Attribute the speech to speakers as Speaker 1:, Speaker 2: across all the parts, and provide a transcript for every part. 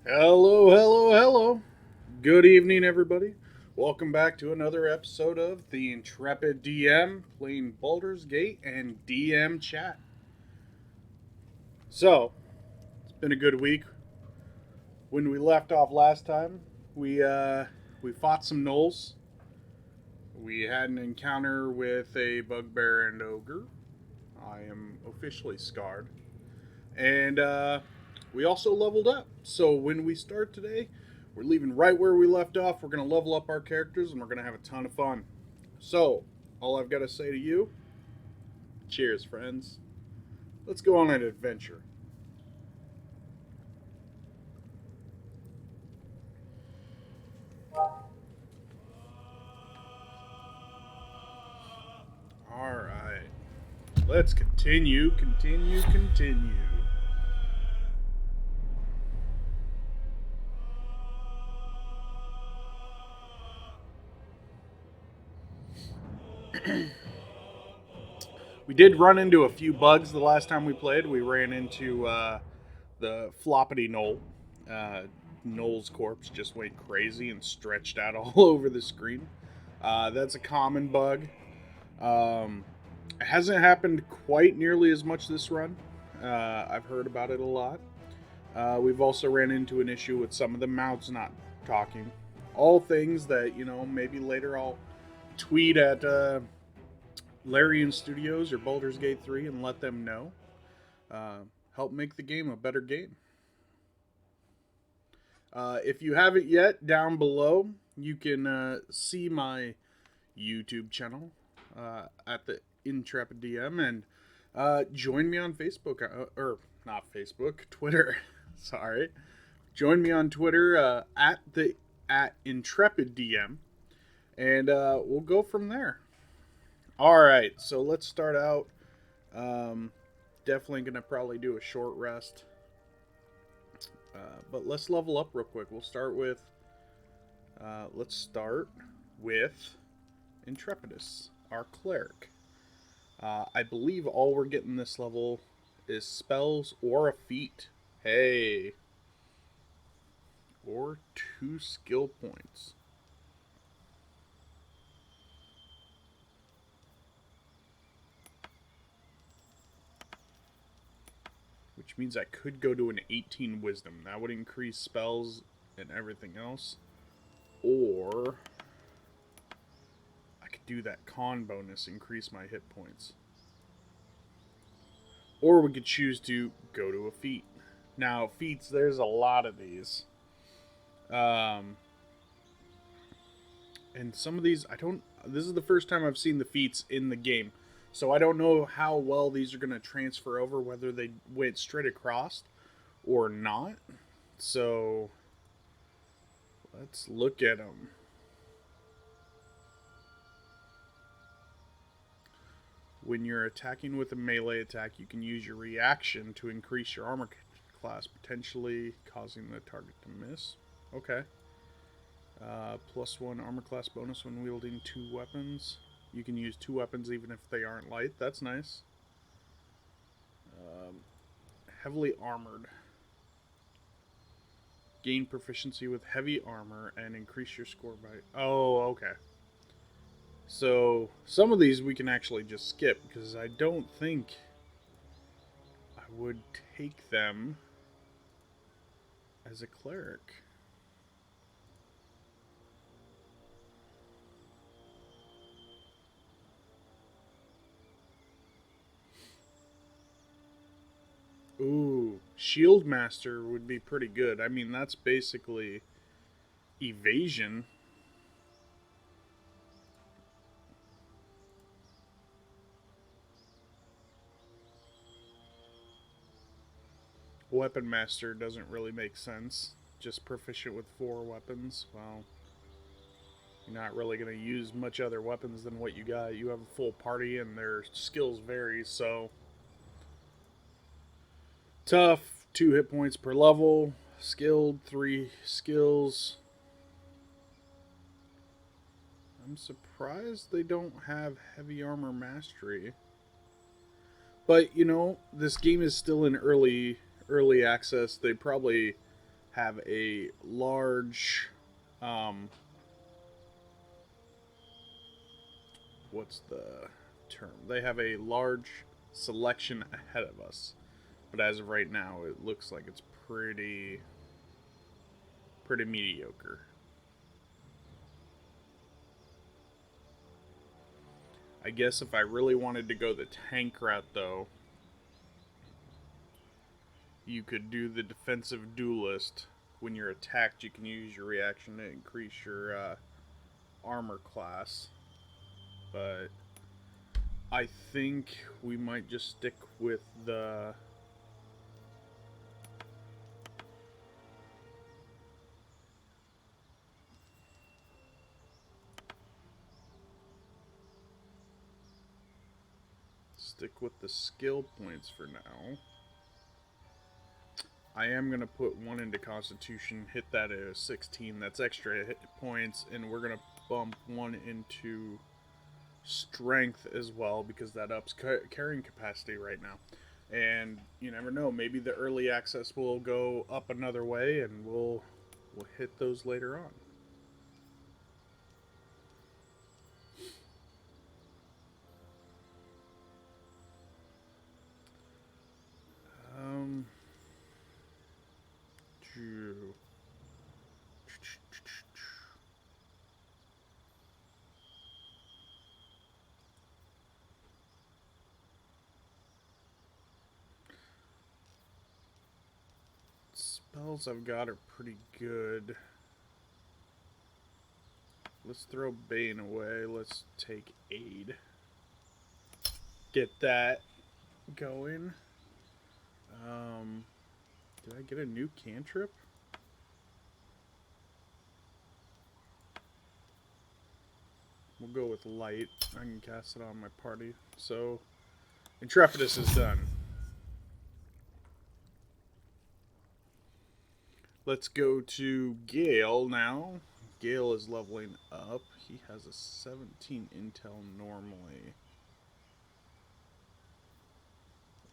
Speaker 1: Hello, hello, hello. Good evening, everybody. Welcome back to another episode of the Intrepid DM playing Baldur's Gate and DM chat. So, it's been a good week. When we left off last time, we uh, we fought some gnolls. We had an encounter with a bugbear and ogre. I am officially scarred, and we also leveled up. So when we start today, we're leaving right where we left off. We're going to level up our characters and we're going to have a ton of fun. So, all I've got to say to you, cheers, friends. Let's go on an adventure. All right. Let's continue, continue, continue. We did run into a few bugs the last time we played. We ran into the floppity knoll. Uh, Knoll's corpse just went crazy and stretched out all over the screen. That's a common bug. It hasn't happened quite nearly as much this run. I've heard about it a lot. We've also ran into an issue with some of the mounts not talking. All things that, maybe later I'll tweet at Larian Studios or Baldur's Gate 3 and let them know. Uh, Help make the game a better game. If you haven't yet, down below, you can see my YouTube channel at the Intrepid DM and join me on Facebook, or not Facebook, Twitter. Sorry. Join me on Twitter at Intrepid DM, and we'll go from there. All right, so let's start out. Um, Definitely gonna probably do a short rest, but let's level up real quick. Let's start with Intrepidus, our cleric. I believe all we're getting this level is spells or a feat. Hey, or 2 skill points. Which means I could go to an 18 wisdom. That would increase spells and everything else. Or I could do that con bonus, increase my hit points. Or we could choose to go to a feat. Now, feats, there's a lot of these. Um, and some of these, I don't. This is the first time I've seen the feats in the game. So I don't know how well these are going to transfer over, whether they went straight across or not. So let's look at them. When you're attacking with a melee attack, you can use your reaction to increase your armor class, potentially causing the target to miss. Okay. +1 armor class bonus when wielding 2 weapons. You can use 2 weapons even if they aren't light. That's nice. Um, Heavily armored. Gain proficiency with heavy armor and increase your score by. Oh, okay. So some of these we can actually just skip because I don't think I would take them as a cleric. Ooh, Shield Master would be pretty good. I mean, that's basically evasion. Weapon Master doesn't really make sense. Just proficient with 4 weapons. Well, you're not really going to use much other weapons than what you got. You have a full party and their skills vary, so tough, 2 hit points per level. Skilled, 3 skills. I'm surprised they don't have heavy armor mastery. But this game is still in early access. They probably have a large, what's the term? They have a large selection ahead of us, but as of right now, it looks like it's pretty mediocre. I guess if I really wanted to go the tank route, though, you could do the defensive duelist. When you're attacked, you can use your reaction to increase your armor class. But I think we might just stick with the skill points for now. I am going to put one into Constitution, hit that at a 16. That's extra hit points, and we're going to bump one into Strength as well because that ups carrying capacity right now. And you never know, maybe the early access will go up another way, and we'll hit those later on. Spells I've got are pretty good. Let's throw Bane away. Let's take Aid. Get that going. Did I get a new cantrip? We'll go with Light. I can cast it on my party. So, Intrepidus is done. Let's go to Gale now. Gale is leveling up. He has a 17 intel normally.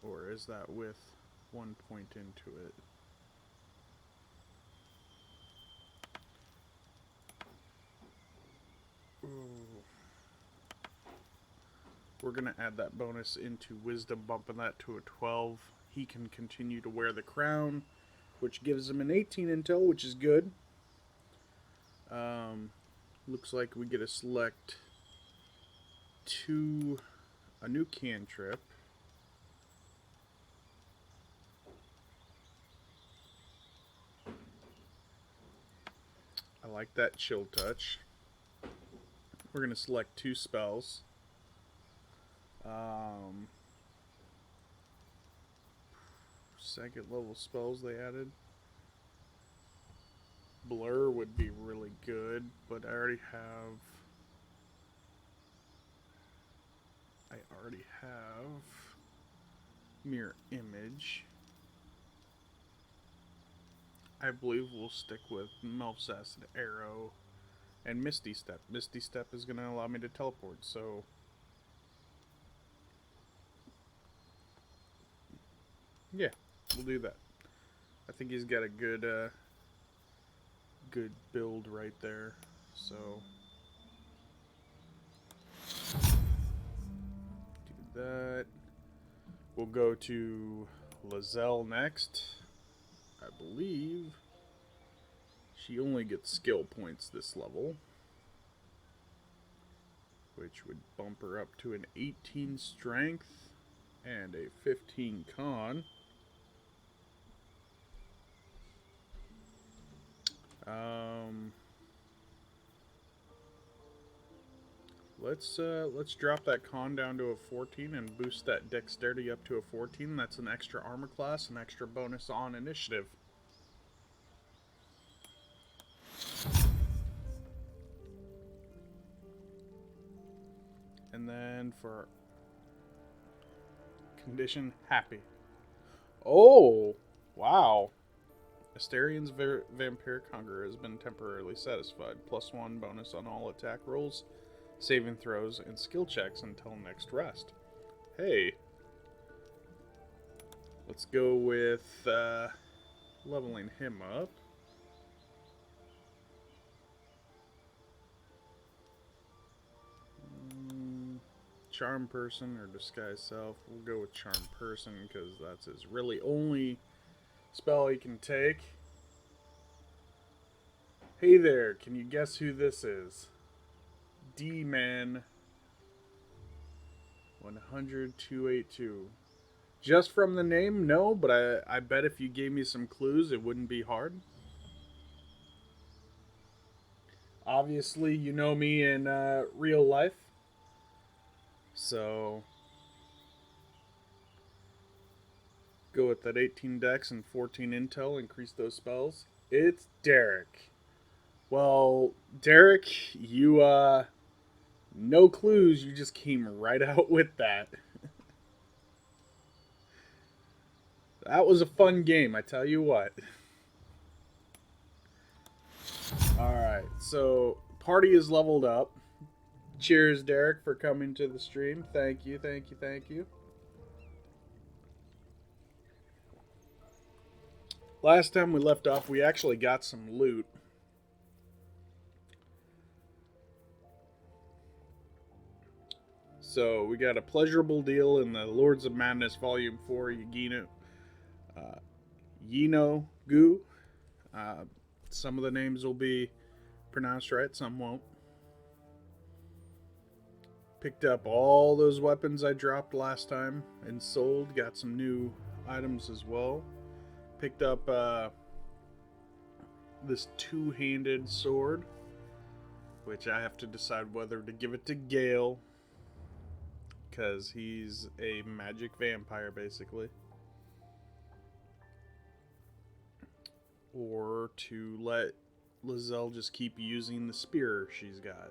Speaker 1: Or is that with 1 point into it? Ooh. We're going to add that bonus into Wisdom, bumping that to a 12. He can continue to wear the crown, which gives him an 18 intel, which is good. Looks like we get to select a new cantrip. I like that Chill Touch. We're going to select 2 spells. Second level spells they added. Blur would be really good, but I already have Mirror Image. I believe we'll stick with Melf's Acid Arrow and Misty Step. Misty Step is going to allow me to teleport, so yeah, we'll do that. I think he's got a good build right there, so do that. We'll go to Lizelle next. I believe she only gets skill points this level, which would bump her up to an 18 strength and a 15 con. Let's drop that con down to a 14 and boost that dexterity up to a 14. That's an extra armor class, an extra bonus on initiative. And then for condition, happy. Oh, wow. Asterian's vampiric hunger has been temporarily satisfied. +1 bonus on all attack rolls, saving throws, and skill checks until next rest. Hey. Let's go with leveling him up. Charm Person or Disguise Self. We'll go with Charm Person because that's his really only spell he can take. Hey there, can you guess who this is? D-Man 100-282. Just from the name, no, but I bet if you gave me some clues, it wouldn't be hard. Obviously, you know me in real life. So, go with that 18 dex and 14 intel, increase those spells. It's Derek. Well, Derek, you, no clues, you just came right out with that. That was a fun game, I tell you what. Alright, so party is leveled up. Cheers, Derek, for coming to the stream. Thank you, thank you, thank you. Last time we left off, we actually got some loot. So we got a pleasurable deal in the Lords of Madness Volume 4 Yino Gu. Some of the names will be pronounced right, some won't. Picked up all those weapons I dropped last time and sold. Got some new items as well. Picked up this two-handed sword, which I have to decide whether to give it to Gale, because he's a magic vampire, basically. Or to let Lizelle just keep using the spear she's got.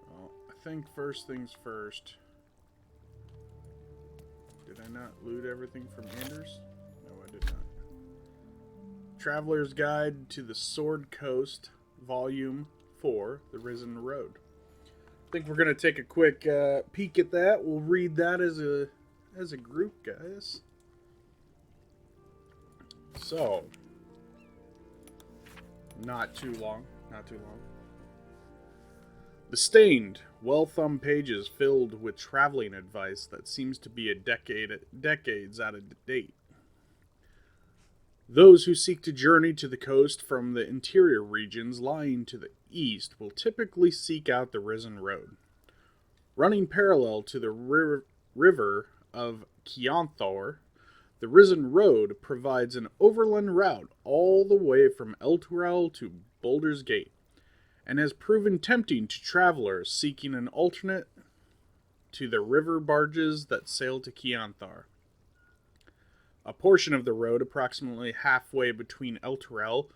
Speaker 1: Well, I think first things first. Did I not loot everything from Anders? No, I did not. Traveler's Guide to the Sword Coast, Volume 4, The Risen Road. I think we're going to take a quick peek at that. We'll read that as a group, guys. So, not too long. The stained, well-thumbed pages filled with traveling advice that seems to be decades out of date. Those who seek to journey to the coast from the interior regions lying to the east will typically seek out the Risen Road. Running parallel to the river of Keonthor, the Risen Road provides an overland route all the way from Elturel to Baldur's Gate, and has proven tempting to travelers seeking an alternate to the river barges that sail to Keonthar. A portion of the road, approximately halfway between Elturel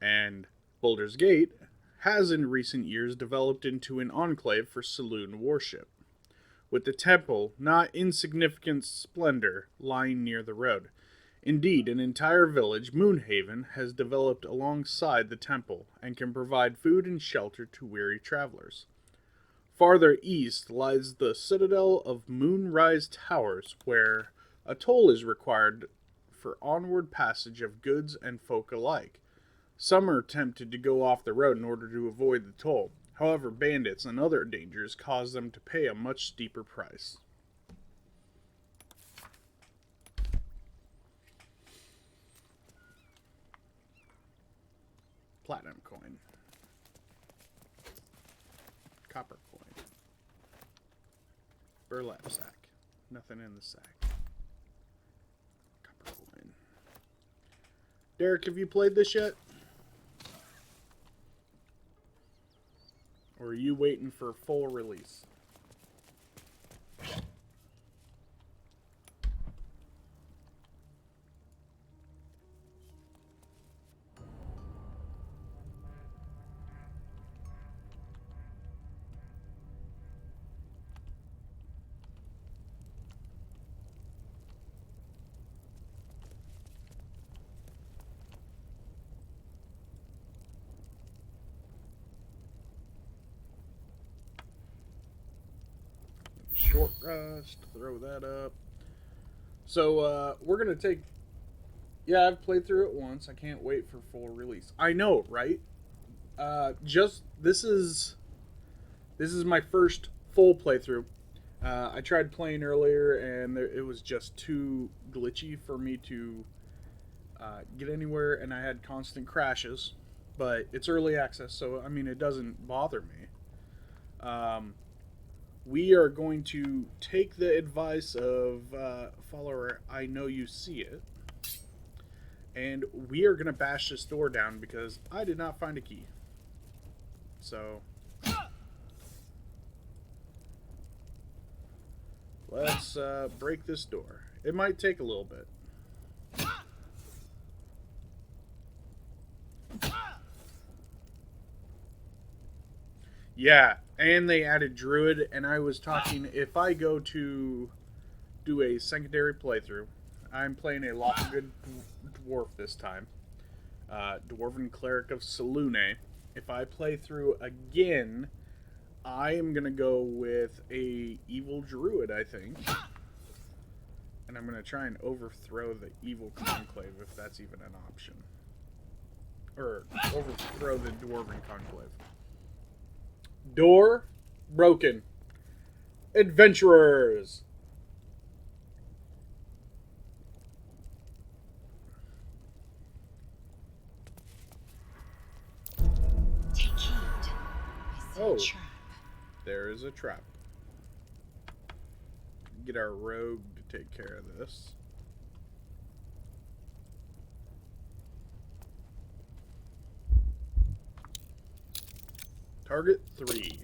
Speaker 1: and Baldur's Gate, has in recent years developed into an enclave for saloon worship, with the temple, not insignificant splendor, lying near the road. Indeed, an entire village, Moonhaven, has developed alongside the temple and can provide food and shelter to weary travelers. Farther east lies the citadel of Moonrise Towers, where a toll is required for onward passage of goods and folk alike. Some are tempted to go off the road in order to avoid the toll. However, bandits and other dangers cause them to pay a much steeper price. Platinum coin. Copper coin. Burlap sack. Nothing in the sack. Copper coin. Derek, have you played this yet? Or are you waiting for full release? Short rest, throw that up. So, we're going to take Yeah, I've played through it once. I can't wait for full release. I know, right? Just this is my first full playthrough. I tried playing earlier, and it was just too glitchy for me to get anywhere, and I had constant crashes. But it's early access, so I mean, it doesn't bother me. Um, we are going to take the advice of follower. I know you see it, and we are going to bash this door down because I did not find a key. So let's break this door. It might take a little bit. Yeah, and they added Druid, and I was talking, if I go to do a secondary playthrough, I'm playing a lawful good dwarf this time. Dwarven Cleric of Selune. If I play through again, I am going to go with a evil druid, I think. And I'm going to try and overthrow the evil conclave, if that's even an option. Or overthrow the dwarven conclave. Door broken. Adventurers.
Speaker 2: Take heed. I see a trap.
Speaker 1: There is a trap. Get our rogue to take care of this. Target 3.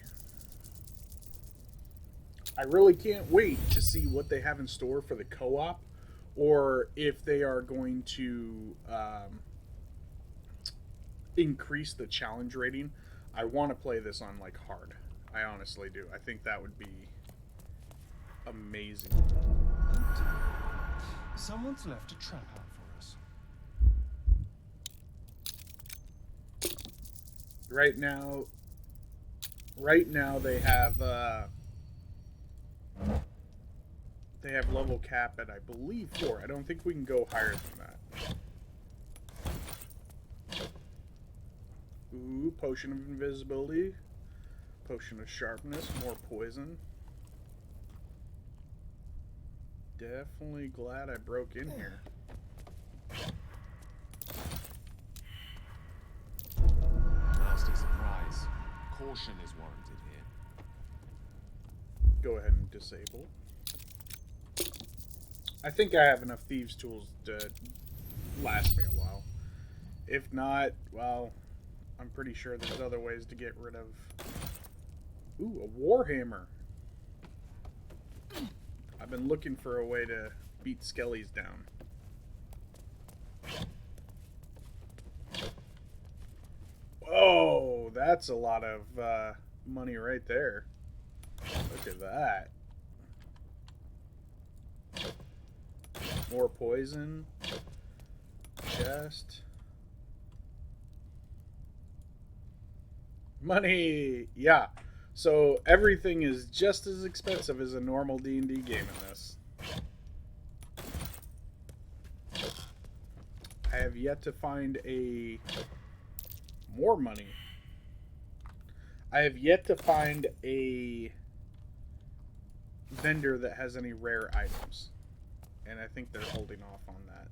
Speaker 1: I really can't wait to see what they have in store for the co-op, or if they are going to increase the challenge rating. I want to play this on like hard. I honestly do. I think that would be amazing.
Speaker 3: Someone's left a trap out for us.
Speaker 1: Right now they have level cap at, I believe, 4. I don't think we can go higher than that. Ooh, potion of invisibility, potion of sharpness, more poison. Definitely glad I broke in here.
Speaker 3: Nasty surprise. Caution is warranted here.
Speaker 1: Go ahead and disable. I think I have enough thieves' tools to last me a while. If not, well, I'm pretty sure there's other ways to get rid of... Ooh, a warhammer. I've been looking for a way to beat skellies down. Whoa, that's a lot of money right there. Look at that. More poison. Chest. Money! Yeah. So everything is just as expensive as a normal D&D game in this. I have yet to find a... more money. I have yet to find a vendor that has any rare items. And I think they're holding off on that.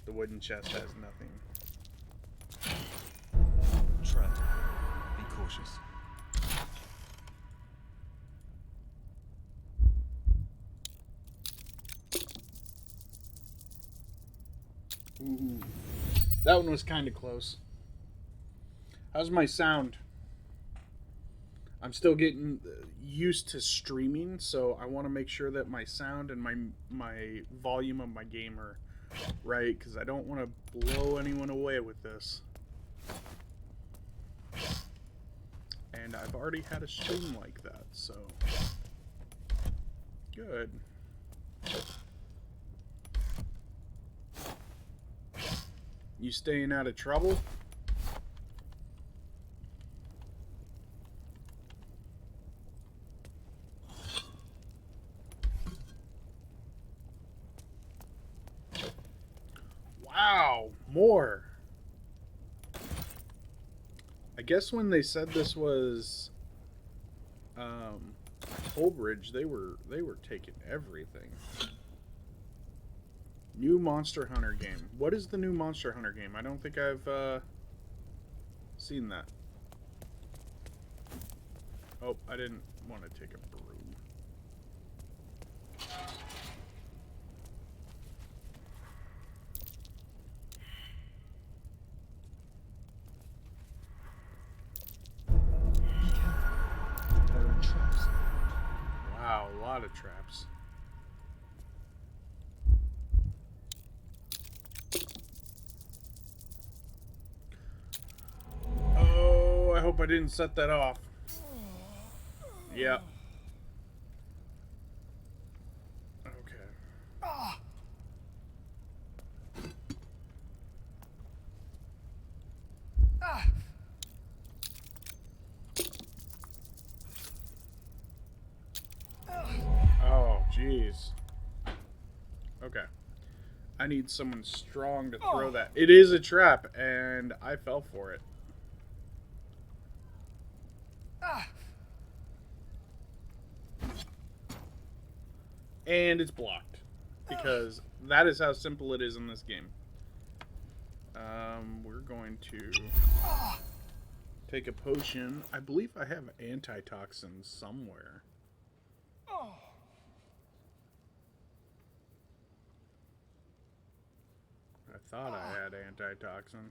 Speaker 1: The wooden chest has nothing.
Speaker 3: Tread. Be cautious.
Speaker 1: Ooh. That one was kind of close. How's my sound? I'm still getting used to streaming, so I want to make sure that my sound and my volume of my game are right, because I don't want to blow anyone away with this. And I've already had a stream like that, so good. You staying out of trouble? more. I guess when they said this was Holbridge, they were taking everything. New Monster Hunter game. What is the new Monster Hunter game? I don't think I've seen that. Oh, I didn't want to take a brew.
Speaker 3: Be careful. There are traps.
Speaker 1: Wow, a lot of traps. Oh, I hope I didn't set that off. Yeah. Okay. Oh, jeez. Okay. I need someone strong to throw that. It is a trap, and I fell for it. And it's blocked. Because that is how simple it is in this game. We're going to take a potion. I believe I have antitoxin somewhere. I thought I had antitoxin.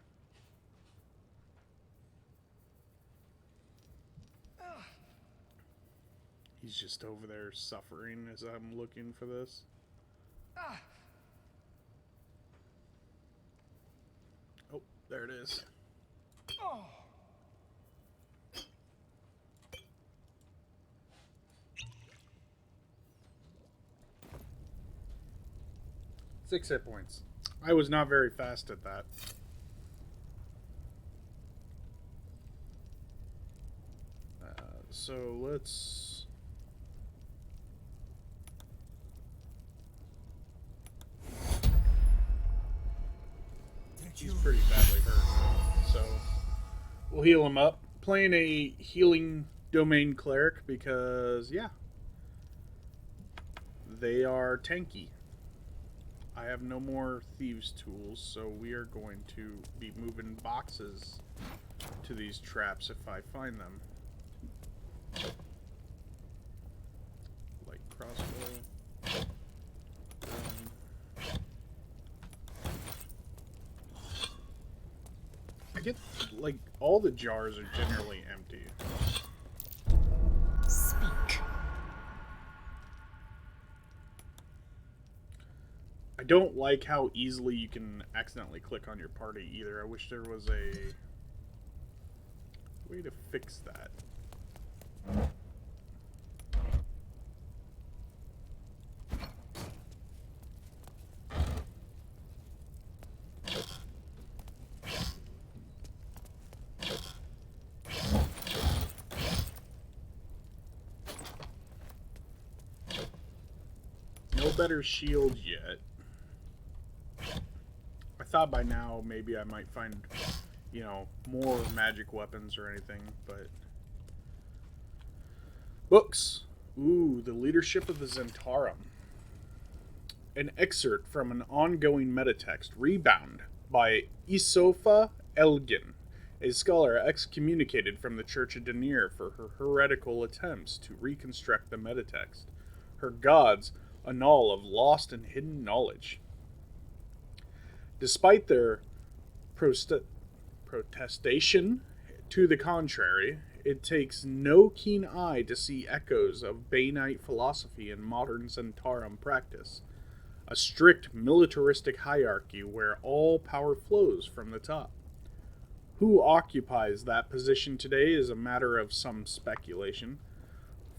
Speaker 1: He's just over there suffering as I'm looking for this. Oh, there it is.
Speaker 2: Oh.
Speaker 1: 6 hit points. I was not very fast at that. So let's... He's pretty badly hurt. So we'll heal him up. Playing a healing domain cleric because, yeah, they are tanky. I have no more thieves' tools, so we are going to be moving boxes to these traps if I find them. Light crossbow. I get, like, all the jars are generally empty.
Speaker 2: Speak.
Speaker 1: I don't like how easily you can accidentally click on your party either. I wish there was a way to fix that. No better shield yet. I thought by now maybe I might find, you know, more magic weapons or anything, but... Books. Ooh, the leadership of the Zentarum. An excerpt from an ongoing metatext, Rebound, by Isofa Elgin, a scholar excommunicated from the Church of Denier for her heretical attempts to reconstruct the metatext. Her gods, a null of lost and hidden knowledge. Despite their protestation to the contrary, it takes no keen eye to see echoes of Bainite philosophy in modern Zentarum practice. A strict militaristic hierarchy where all power flows from the top. Who occupies that position today is a matter of some speculation,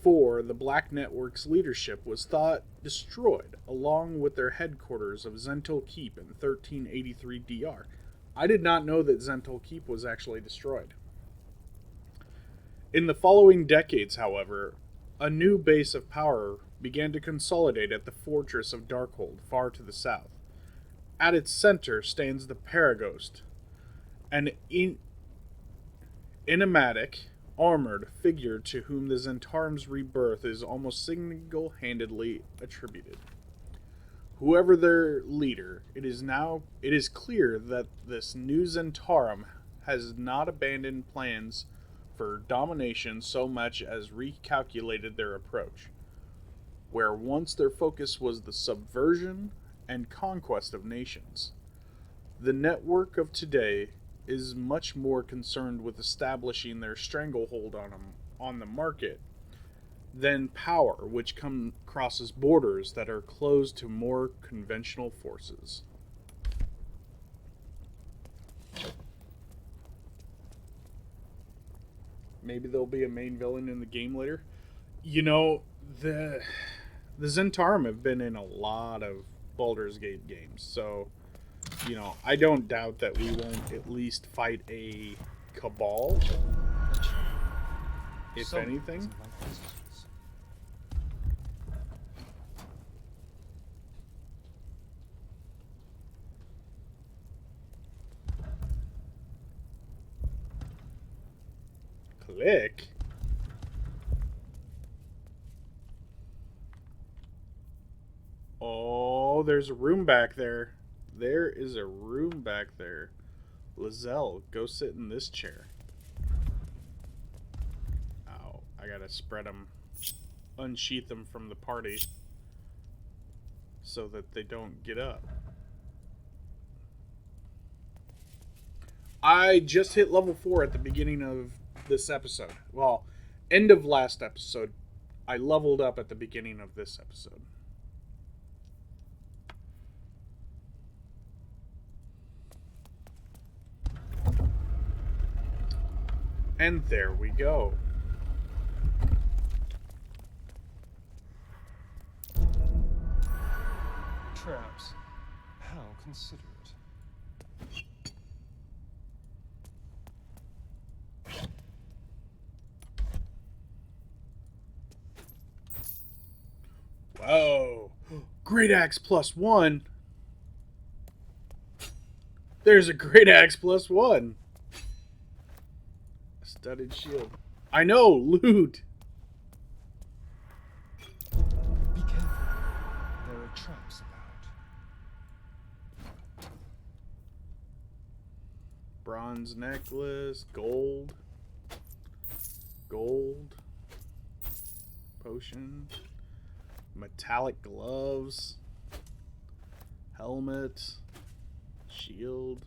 Speaker 1: for the Black Network's leadership was thought destroyed, along with their headquarters of Zentral Keep in 1383 DR. I did not know that Zentral Keep was actually destroyed. In the following decades, however, a new base of power began to consolidate at the fortress of Darkhold, far to the south. At its center stands the Paraghost, an enigmatic, armored figure to whom the Zentarim's rebirth is almost single-handedly attributed. Whoever their leader, it is clear that this new Zentarim has not abandoned plans for domination so much as recalculated their approach, where once their focus was the subversion and conquest of nations. The network of today is much more concerned with establishing their stranglehold on the market than power, which crosses borders that are closed to more conventional forces. Maybe there'll be a main villain in the game later. You know, the Zentarim have been in a lot of Baldur's Gate games, so I don't doubt that we won't at least fight a cabal, if anything. Click. Oh, there's a room back there. There is a room back there. Lizelle, go sit in this chair. Oh, I gotta spread them, unsheath them from the party so that they don't get up. I just hit level 4 at the beginning of this episode. Well, end of last episode. I leveled up at the beginning of this episode. And there we go.
Speaker 3: Traps. How considerate.
Speaker 1: Whoa. Great Axe +1. There's a Great Axe +1. Studded shield. I know, loot.
Speaker 3: Be careful. There are traps about.
Speaker 1: Bronze necklace, gold. Gold. Potion. Metallic gloves. Helmet. Shield.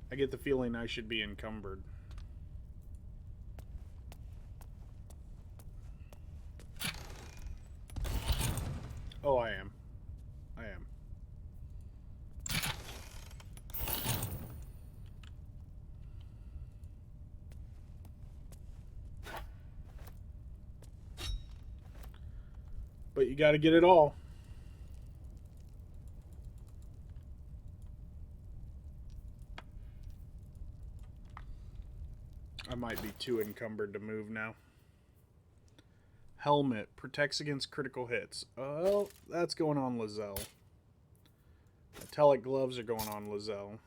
Speaker 1: I get the feeling I should be encumbered. Oh, I am. I am. But you gotta get it all. I might be too encumbered to move now. Helmet protects against critical hits. Oh, that's going on Lizelle. Metallic gloves are going on Lizelle.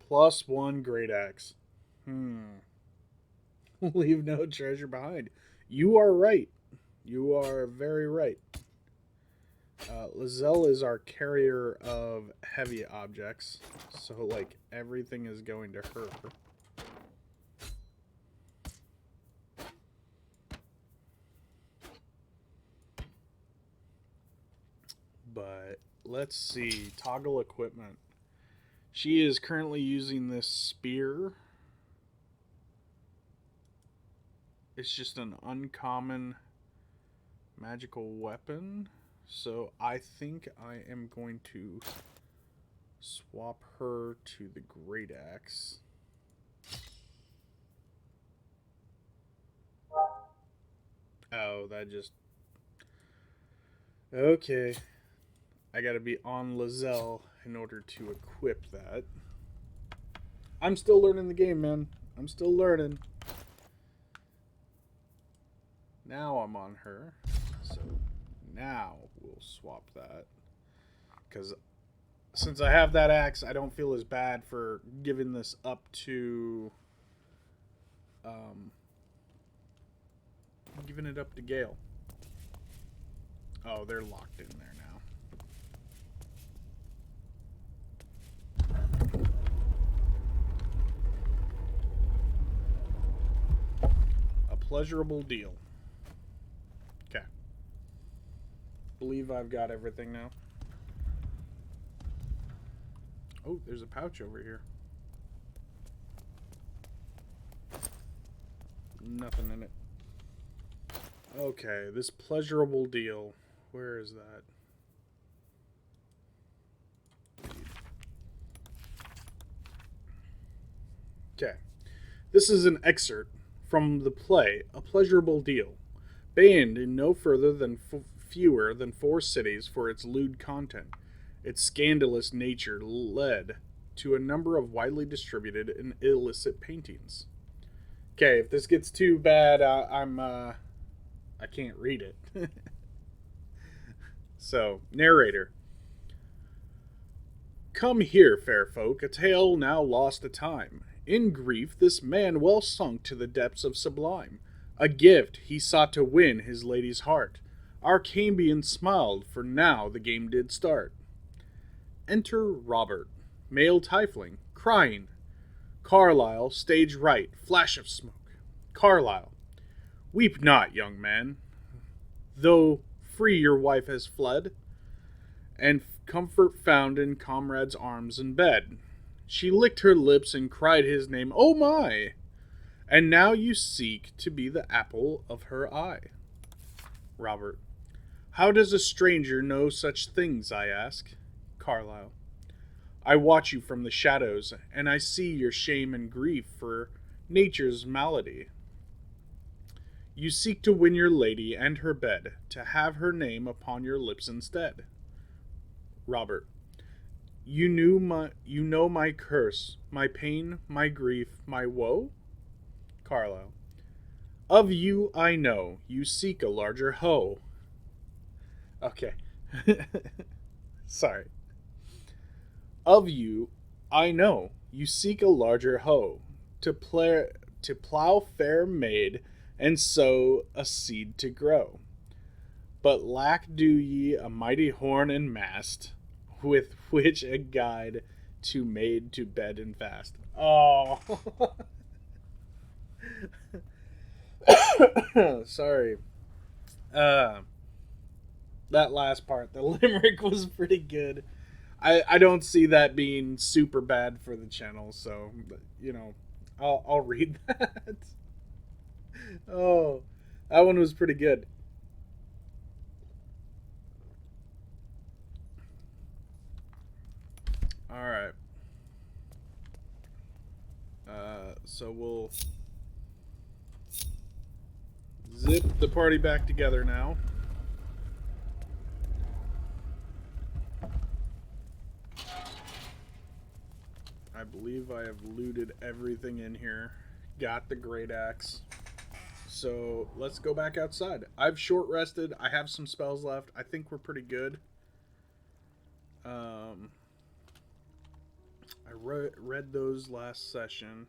Speaker 1: +1 Great Axe. Leave no treasure behind. You are right. You are very right. Lizelle is our carrier of heavy objects. So, like, everything is going to her. But let's see. Toggle equipment. She is currently using this spear. It's just an uncommon magical weapon. So I think I am going to swap her to the Great Axe. Oh, that just... Okay. I gotta be on Lizelle in order to equip that. I'm still learning the game, man. I'm still learning. Now I'm on her. So now we'll swap that. Because since I have that axe, I don't feel as bad for giving this up to... giving it up to Gale. Oh, they're locked in there now. A pleasurable deal. Okay. Believe I've got everything now. Oh, there's a pouch over here. Nothing in it. Okay, this pleasurable deal. Where is that? Okay. This is an excerpt from the play A Pleasurable Deal, banned in no further than fewer than 4 cities for its lewd content. Its scandalous nature led to a number of widely distributed and illicit paintings. Okay, if this gets too bad, I can't read it. So, narrator. Come here, fair folk, a tale now lost to time. In grief, this man well sunk to the depths of sublime. A gift he sought to win his lady's heart. Our Cambion smiled, for now the game did start. Enter Robert, male tiefling, crying. Carlyle, stage right, flash of smoke. Carlyle. Weep not, young man. Though free your wife has fled, and comfort found in comrade's arms and bed. She licked her lips and cried his name, oh my! And now you seek to be the apple of her eye. Robert. How does a stranger know such things, I ask? Carlyle. I watch you from the shadows, and I see your shame and grief for nature's malady. You seek to win your lady and her bed, to have her name upon your lips instead. Robert. You know my curse, my pain, my grief, my woe? Carlyle. Of you I know, you seek a larger hoe. Okay. Sorry. Of you I know, you seek a larger hoe, to plow fair maid, and sow a seed to grow. But lack do ye a mighty horn and mast, with which a guide to maid to bed and fast. Oh. Sorry. That last part, the limerick was pretty good. I don't see that being super bad for the channel, so, you know, I'll read that. Oh, that one was pretty good. All right. So we'll zip the party back together now. I believe I have looted everything in here. Got the great axe. So let's go back outside. I've short rested. I have some spells left. I think we're pretty good. I read those last session.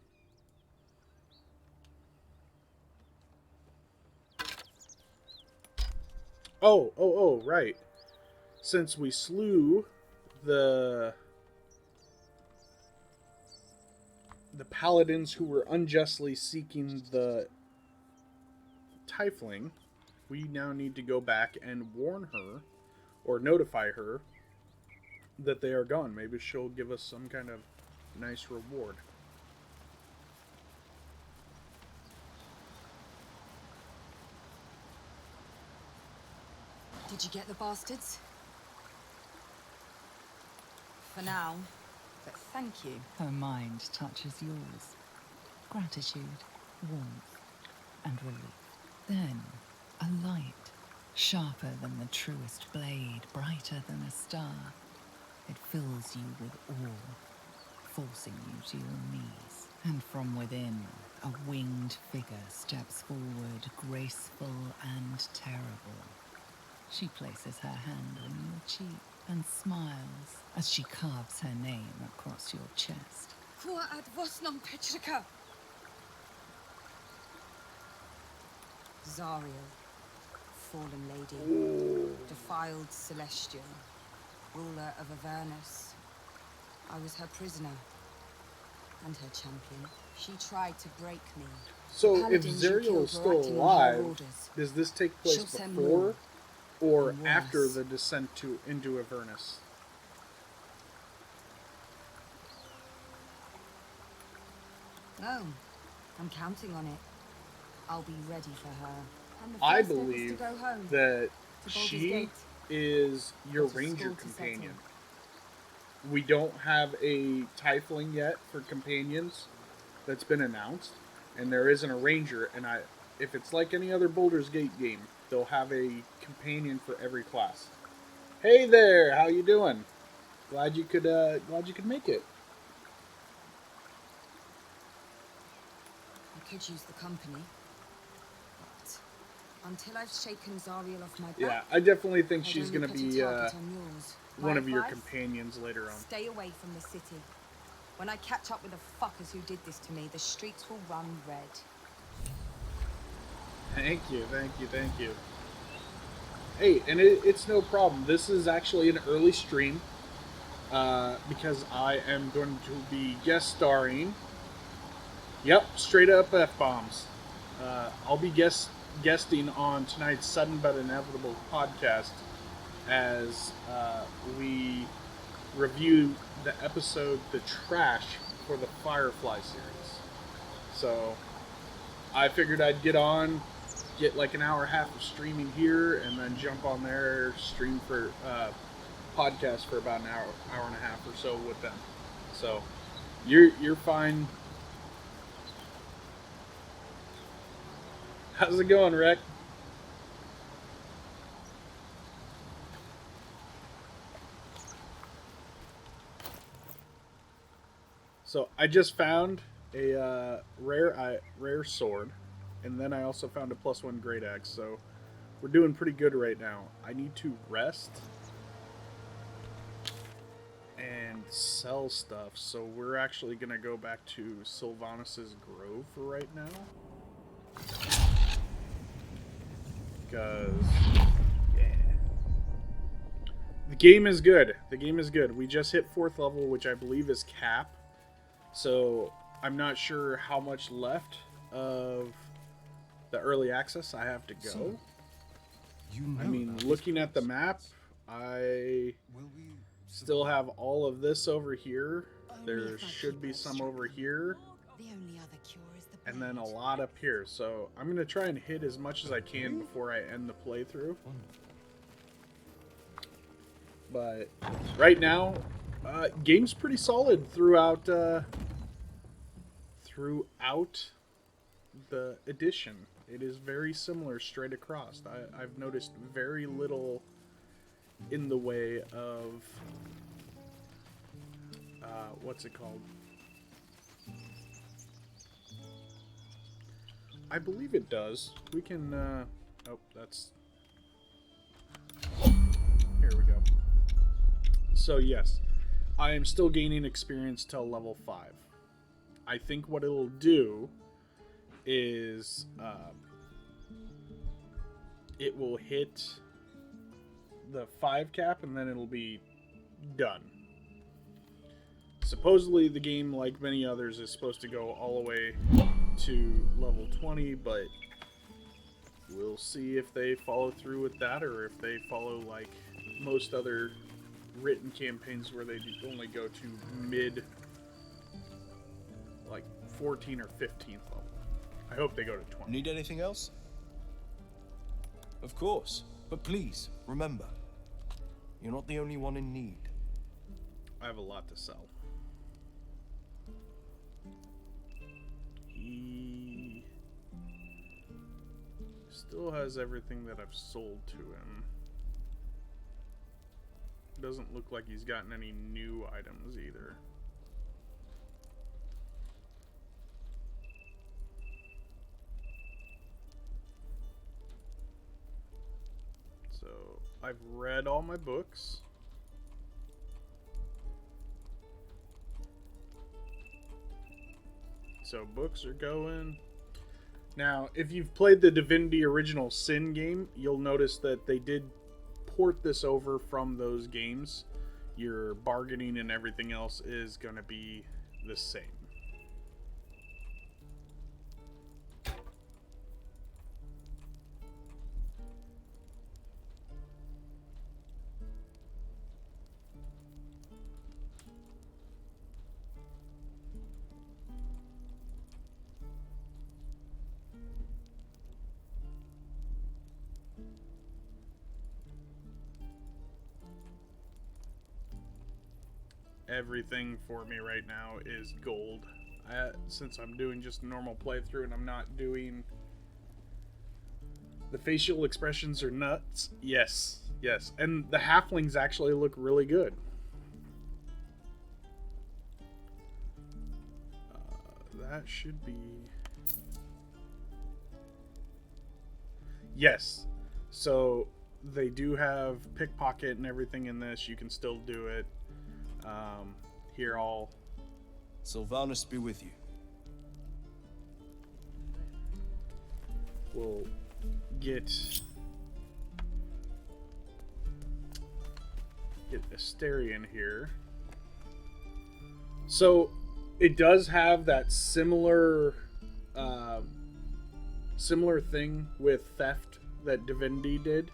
Speaker 1: Oh, right. Since we slew the paladins who were unjustly seeking the tiefling, we now need to go back and warn her, or notify her, that they are gone. Maybe she'll give us some kind of nice reward.
Speaker 2: Did you get the bastards? For now. But thank you.
Speaker 4: Her mind touches yours. Gratitude, warmth, and relief. Then, a light, sharper than the truest blade, brighter than a star. It fills you with awe, forcing you to your knees. And from within, A winged figure steps forward, graceful and terrible. She places her hand on your cheek and smiles as she carves her name across your chest.
Speaker 2: Kua ad vosnom Petrika. Zariel, fallen lady, defiled celestial, ruler of Avernus. I was her prisoner and her champion. She tried to break me.
Speaker 1: So if
Speaker 2: Paladins you
Speaker 1: Zariel
Speaker 2: killed
Speaker 1: is still
Speaker 2: were acting on her
Speaker 1: alive,
Speaker 2: orders.
Speaker 1: does this take place
Speaker 2: She'll send
Speaker 1: before
Speaker 2: more
Speaker 1: or
Speaker 2: and
Speaker 1: after
Speaker 2: worse.
Speaker 1: the descent into Avernus?
Speaker 2: Oh, I'm counting on it. I'll be ready for her. And the
Speaker 1: I
Speaker 2: first step is
Speaker 1: believe
Speaker 2: to go home.
Speaker 1: that
Speaker 2: To Baldur's
Speaker 1: she
Speaker 2: Gate.
Speaker 1: is your
Speaker 2: Got a
Speaker 1: ranger
Speaker 2: score to settle.
Speaker 1: companion. We don't have a tiefling yet for companions that's been announced, and there isn't a ranger. And if it's like any other Baldur's Gate game, they'll have a companion for every class. Hey there, how you doing? Glad you could make it.
Speaker 2: I could use the company. But until I've shaken Zariel off my back,
Speaker 1: Yeah, I definitely think
Speaker 2: I'd
Speaker 1: she's
Speaker 2: only
Speaker 1: gonna
Speaker 2: put a
Speaker 1: be
Speaker 2: target on yours.
Speaker 1: one
Speaker 2: My
Speaker 1: of your
Speaker 2: advice?
Speaker 1: companions later on.
Speaker 2: Stay away from the city. When I catch up with the fuckers who did this to me, the streets will run red.
Speaker 1: Thank you, thank you, thank you. Hey, and it's no problem. This is actually an early stream because I am going to be guest starring. Yep, straight up F-bombs. I'll be guesting on tonight's Sudden But Inevitable podcast as we review the episode The Trash for the Firefly series. So I figured I'd get on, get like an hour and a half of streaming here, and then jump on there, stream for podcast for about an hour and a half or so with them. So you're fine. How's it going, Rick? So I just found a rare sword, and then I also found a +1 great axe. So we're doing pretty good right now. I need to rest and sell stuff. So we're actually gonna go back to Sylvanas' Grove for right now. Because, yeah. The game is good. The game is good. We just hit 4th level, which I believe is cap. So I'm not sure how much left of the early access I have to go.
Speaker 3: So, you know
Speaker 1: I mean,
Speaker 3: about this
Speaker 1: looking at the
Speaker 3: place.
Speaker 1: map, I
Speaker 3: Will we
Speaker 1: still have all of this over here.
Speaker 2: Only
Speaker 1: There
Speaker 2: if I
Speaker 1: should
Speaker 2: keep
Speaker 1: be
Speaker 2: it
Speaker 1: some
Speaker 2: straight.
Speaker 1: over here.
Speaker 2: The only other cure is the
Speaker 1: And then a
Speaker 2: blade.
Speaker 1: lot up here. So I'm going to try and hit as much as I can before I end the playthrough. But right now, game's pretty solid throughout the edition. It is very similar straight across. I've noticed very little in the way of what's it called? I believe it does. We can oh, that's here we go. So yes, I am still gaining experience till level 5. I think what it'll do is it will hit the 5 cap and then it'll be done. Supposedly the game, like many others, is supposed to go all the way to level 20, but we'll see if they follow through with that or if they follow like most other written campaigns where they only go to mid, like 14 or 15th level. I hope they go to 20.
Speaker 5: Need anything else? Of course, but please, remember, you're not the only one in need.
Speaker 1: I have a lot to sell. He still has everything that I've sold to him. Doesn't look like he's gotten any new items either. I've read all my books. So books are going. Now, if you've played the Divinity Original Sin game, you'll notice that they did port this over from those games. Your bargaining and everything else is going to be the same. Everything for me right now is gold. Since I'm doing just a normal playthrough and I'm not doing... The facial expressions are nuts. Yes, yes. And the halflings actually look really good. That should be... Yes. So they do have pickpocket and everything in this. You can still do it. Here I'll...
Speaker 5: Sylvanus be with you.
Speaker 1: We'll get Asterion here. So it does have that similar thing with theft that Divinity did,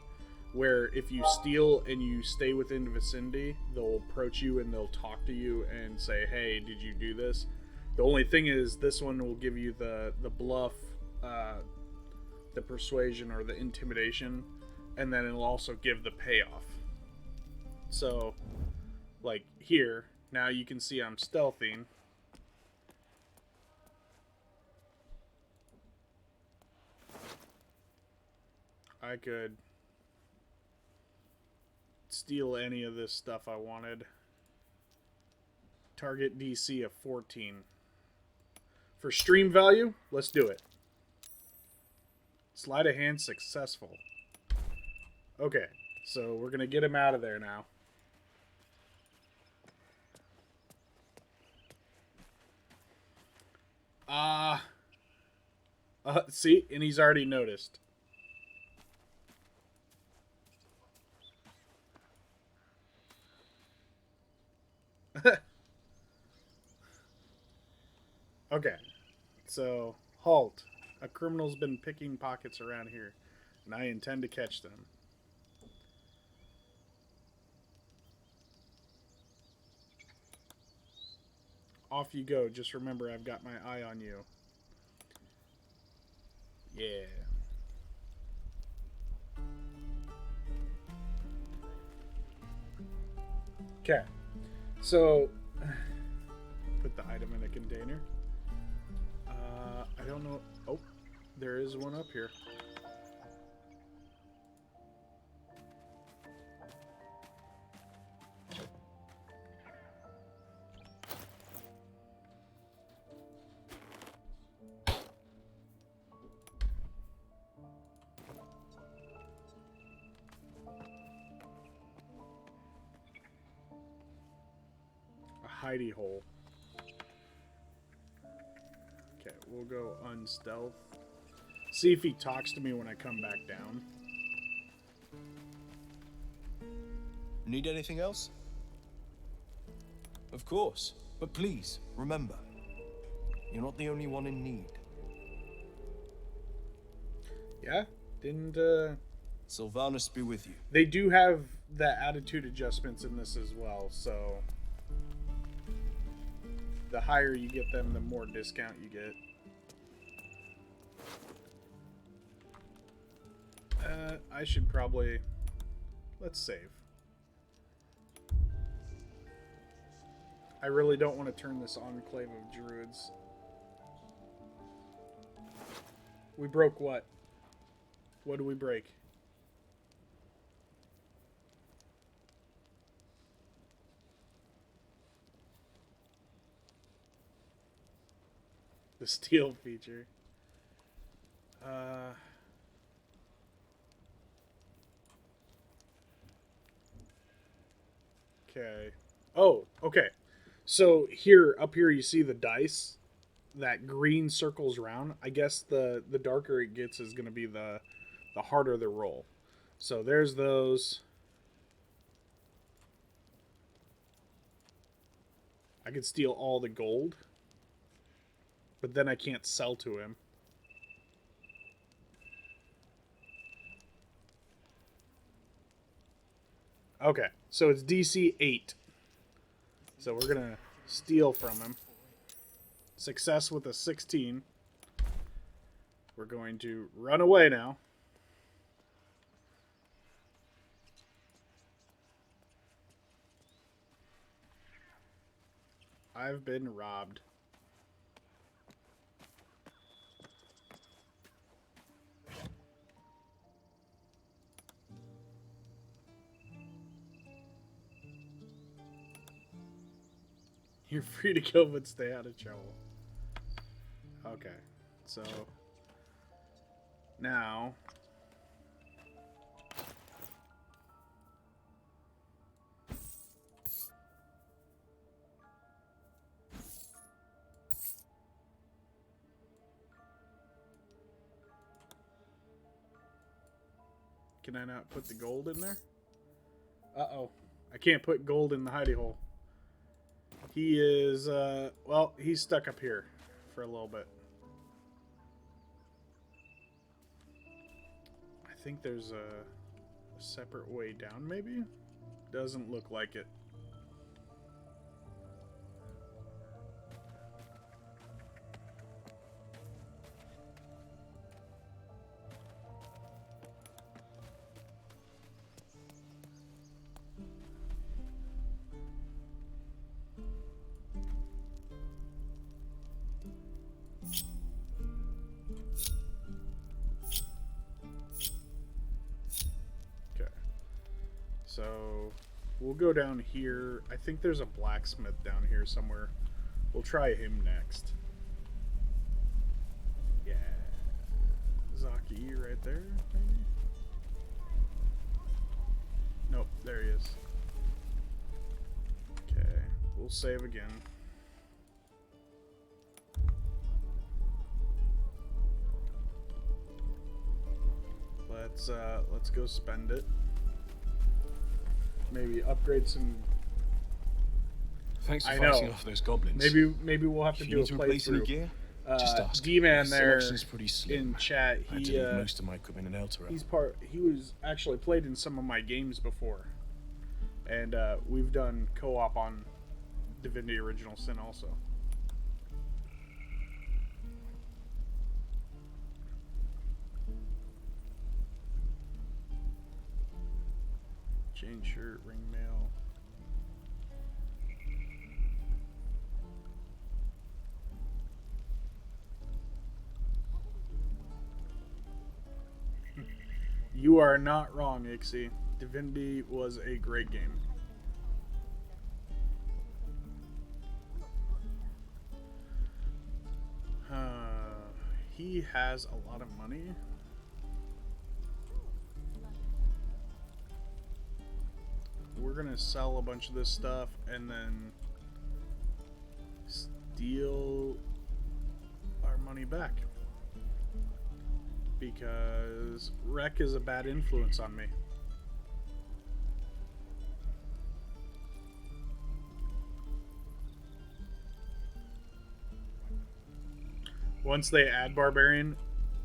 Speaker 1: where if you steal and you stay within the vicinity, they'll approach you and they'll talk to you and say, hey, did you do this? The only thing is this one will give you the bluff, the persuasion or the intimidation, and then it'll also give the payoff. So, like here, now you can see I'm stealthing. I could steal any of this stuff I wanted. Target DC of 14. For stream value, let's do it. Sleight of hand successful. Okay, so we're going to get him out of there now. See, and he's already noticed. Okay, so halt. A criminal's been picking pockets around here, and I intend to catch them. Off you go. Just remember, I've got my eye on you. Yeah. Okay. So, put the item in a container. I don't know. Oh, there is one up here. A hidey hole. Okay, we'll go unstealth. See if he talks to me when I come back down.
Speaker 5: Need anything else? Of course. But please, remember, you're not the only one in need.
Speaker 1: Yeah? Didn't,
Speaker 5: Sylvanus be with you.
Speaker 1: They do have the attitude adjustments in this as well, so... The higher you get them, the more discount you get. I should probably... Let's save. I really don't want to turn this Enclave of Druids. We broke what? What do we break? The steel feature. Okay. Oh, okay. So here, up here, you see the dice. That green circles round. I guess the darker it gets is going to be the harder the roll. So there's those. I could steal all the gold, but then I can't sell to him. Okay, so it's DC 8. So we're going to steal from him. Success with a 16. We're going to run away now. I've been robbed. You're free to go, but stay out of trouble. Okay, so now can I not put the gold in there? Uh-oh. I can't put gold in the hidey hole. He is, well, he's stuck up here for a little bit. I think there's a separate way down, maybe? Doesn't look like it. So we'll go down here. I think there's a blacksmith down here somewhere. We'll try him next. Yeah. Zaki right there, maybe? Nope, there he is. Okay, we'll save again. Let's go spend it. Maybe upgrade some.
Speaker 5: Thanks for
Speaker 1: I
Speaker 5: fighting
Speaker 1: know.
Speaker 5: off those goblins.
Speaker 1: Maybe we'll have to
Speaker 5: If
Speaker 1: do
Speaker 5: you
Speaker 1: a
Speaker 5: need to replace any
Speaker 1: playthrough.
Speaker 5: gear, just ask.
Speaker 1: D-Man
Speaker 5: The
Speaker 1: there
Speaker 5: selection's pretty slim.
Speaker 1: in chat.
Speaker 5: I had to leave most of my equipment in Elturel.
Speaker 1: He was actually played in some of my games before, and we've done co-op on Divinity Original Sin also. Chain shirt, ring mail. You are not wrong, Ixie. Divinity was a great game. He has a lot of money. We're gonna sell a bunch of this stuff and then steal our money back. Because Wreck is a bad influence on me. Once they add Barbarian,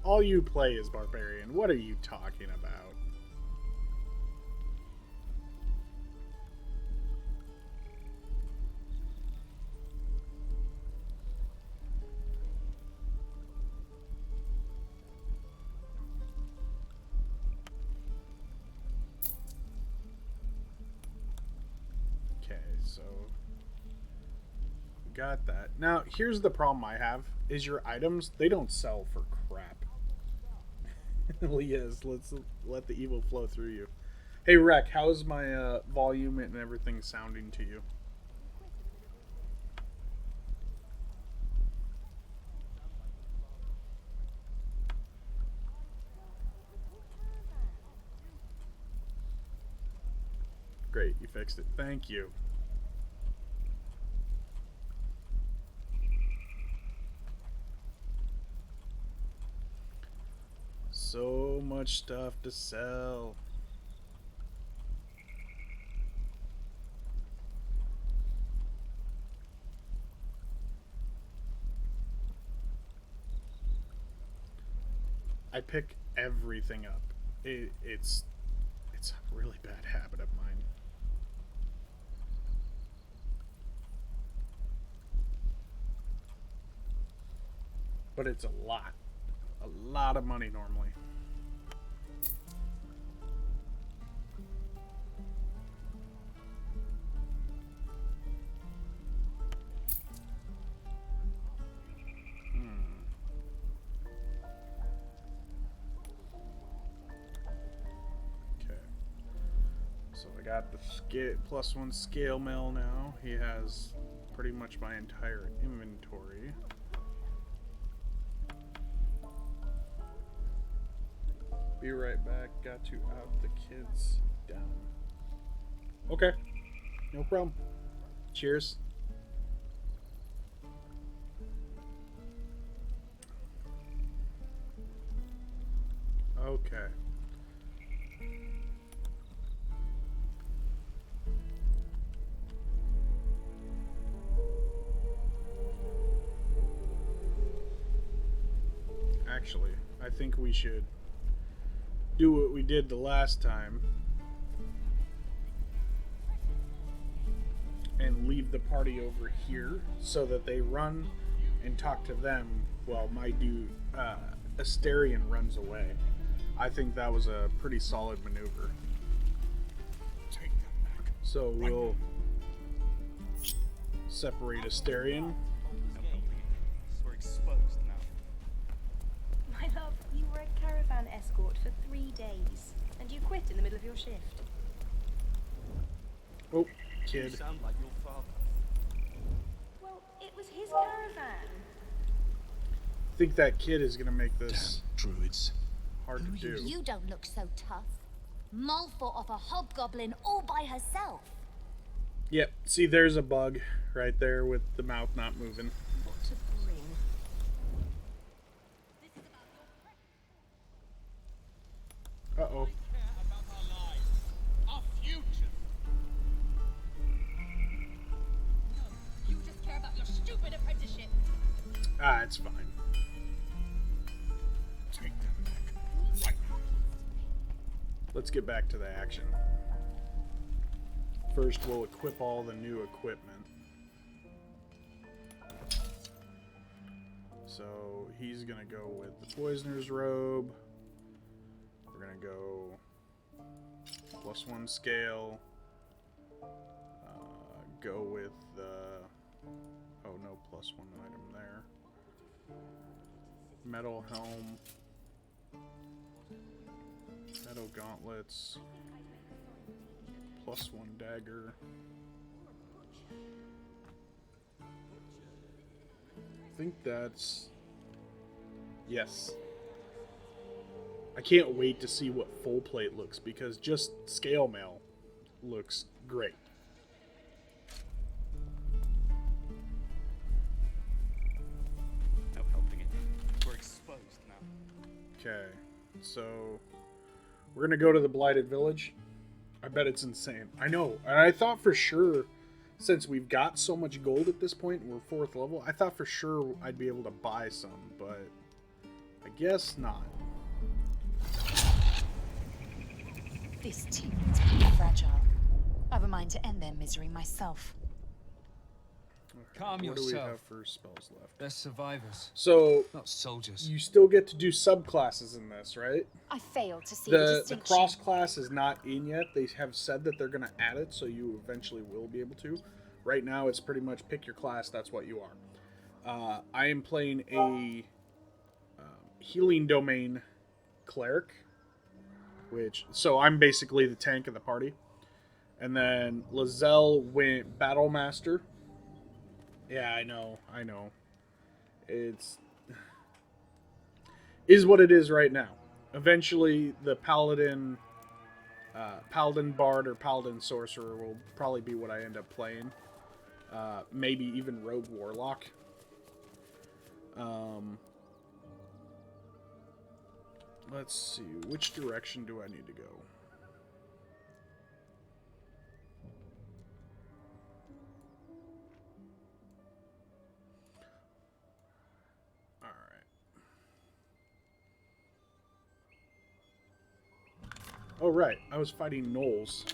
Speaker 1: all you play is Barbarian. What are you talking about? So got that. Now here's the problem I have is your items, they don't sell for crap. Well, yes, let's let the evil flow through you. Hey Rec, how's my volume and everything sounding to you? Great, you fixed it. Thank you. So much stuff to sell. I pick everything up. It's a really bad habit of mine. But it's a lot of money normally. So I got the +1 scale mail now. He has pretty much my entire inventory. Be right back. Got to out the kids down. Okay. No problem. Cheers. Okay. Actually, I think we should do what we did the last time and leave the party over here so that they run and talk to them while my dude Asterion runs away. I think that was a pretty solid maneuver.
Speaker 5: Take them back.
Speaker 1: So we'll separate Asterion.
Speaker 6: We're exposed now.
Speaker 7: My love, you were a caravan escort for 3 days, and you quit in the middle of your shift.
Speaker 1: Oh,
Speaker 6: You
Speaker 1: kid.
Speaker 6: sound like your father.
Speaker 7: Well, it was his caravan.
Speaker 1: I think that kid is going to make this
Speaker 5: Damn druids.
Speaker 1: hard to do.
Speaker 8: You don't look so tough. Mole fought off a hobgoblin all by herself.
Speaker 1: Yep, see there's a bug right there with the mouth not moving.
Speaker 7: What to bring?
Speaker 1: Uh-oh.
Speaker 6: Care about our lives, our future.
Speaker 8: You just care about your stupid apprenticeship.
Speaker 1: Ah, it's fine.
Speaker 5: Take them back. Right now.
Speaker 1: Let's get back to the action. First, we'll equip all the new equipment. So, he's gonna go with the Poisoner's Robe. We're gonna go +1 scale. Go with the... Oh, no +1 item there. Metal helm. Metal gauntlets. +1 dagger. I think that's... Yes. I can't wait to see what full plate looks, because just scale mail looks great.
Speaker 6: No helping it. We're exposed now.
Speaker 1: Okay, so we're gonna go to the Blighted Village. I bet it's insane. I know, and I thought for sure, since we've got so much gold at this point, and we're 4th level, I thought for sure I'd be able to buy some, but I guess not.
Speaker 9: This team is pretty fragile. I've a mind to end their misery myself.
Speaker 3: Calm
Speaker 1: What do we
Speaker 3: yourself.
Speaker 1: have for spells left?
Speaker 3: They're survivors,
Speaker 1: So,
Speaker 3: not soldiers.
Speaker 1: you still get to do subclasses in this, right?
Speaker 9: I failed to see the
Speaker 1: The
Speaker 9: distinction.
Speaker 1: cross class is not in yet. They have said that they're going to add it, so you eventually will be able to. Right now, it's pretty much pick your class, that's what you are. I am playing a healing domain cleric, so I'm basically the tank of the party. And then Lazelle went battle master. Yeah, I know. It's is what it is right now. Eventually, the paladin Paladin Bard or Paladin Sorcerer will probably be what I end up playing. Maybe even Rogue Warlock. Let's see, which direction do I need to go? Alright. Oh, right, I was fighting gnolls.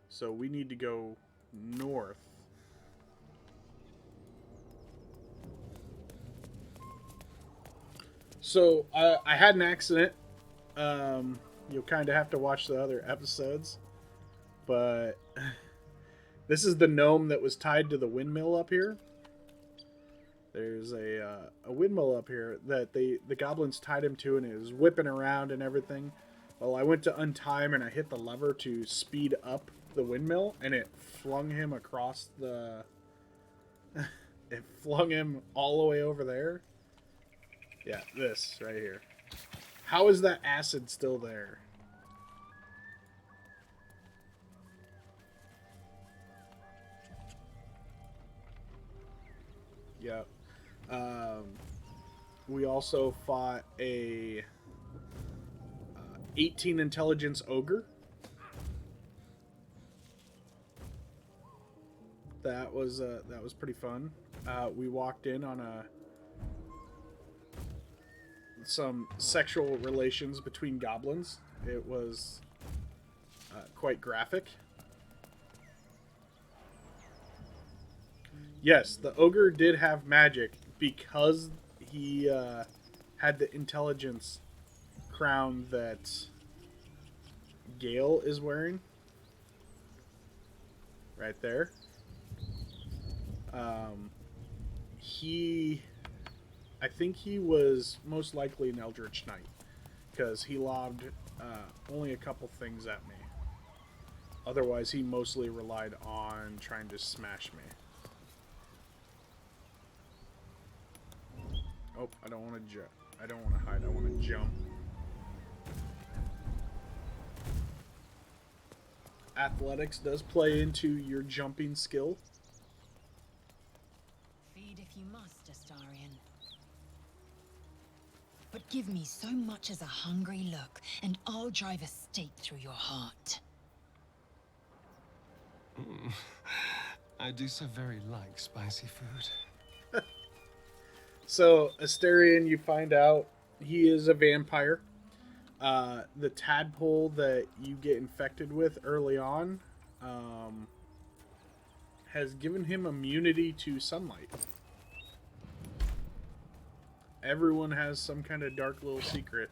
Speaker 1: So we need to go north. So I had an accident. You'll kind of have to watch the other episodes. But this is the gnome that was tied to the windmill up here. There's a windmill up here that the goblins tied him to, and it was whipping around and everything. Well, I went to untime and I hit the lever to speed up the windmill, and it flung him across the... it flung him all the way over there. Yeah, this right here. How is that acid still there? Yeah. We also fought a 18 intelligence ogre. That was pretty fun. We walked in on some sexual relations between goblins. It was quite graphic. Yes, the ogre did have magic because he had the intelligence crown that Gale is wearing. Right there. I think he was most likely an Eldritch Knight, because he lobbed only a couple things at me. Otherwise, he mostly relied on trying to smash me. Oh, I don't want to I don't want to hide. I want to jump. Athletics does play into your jumping skill.
Speaker 9: Feed if you must, Astarion. But give me so much as a hungry look, and I'll drive a stake through your heart.
Speaker 3: I do so very like spicy food.
Speaker 1: So, Astarion, you find out he is a vampire. The tadpole that you get infected with early on has given him immunity to sunlight. Everyone has some kind of dark little secret.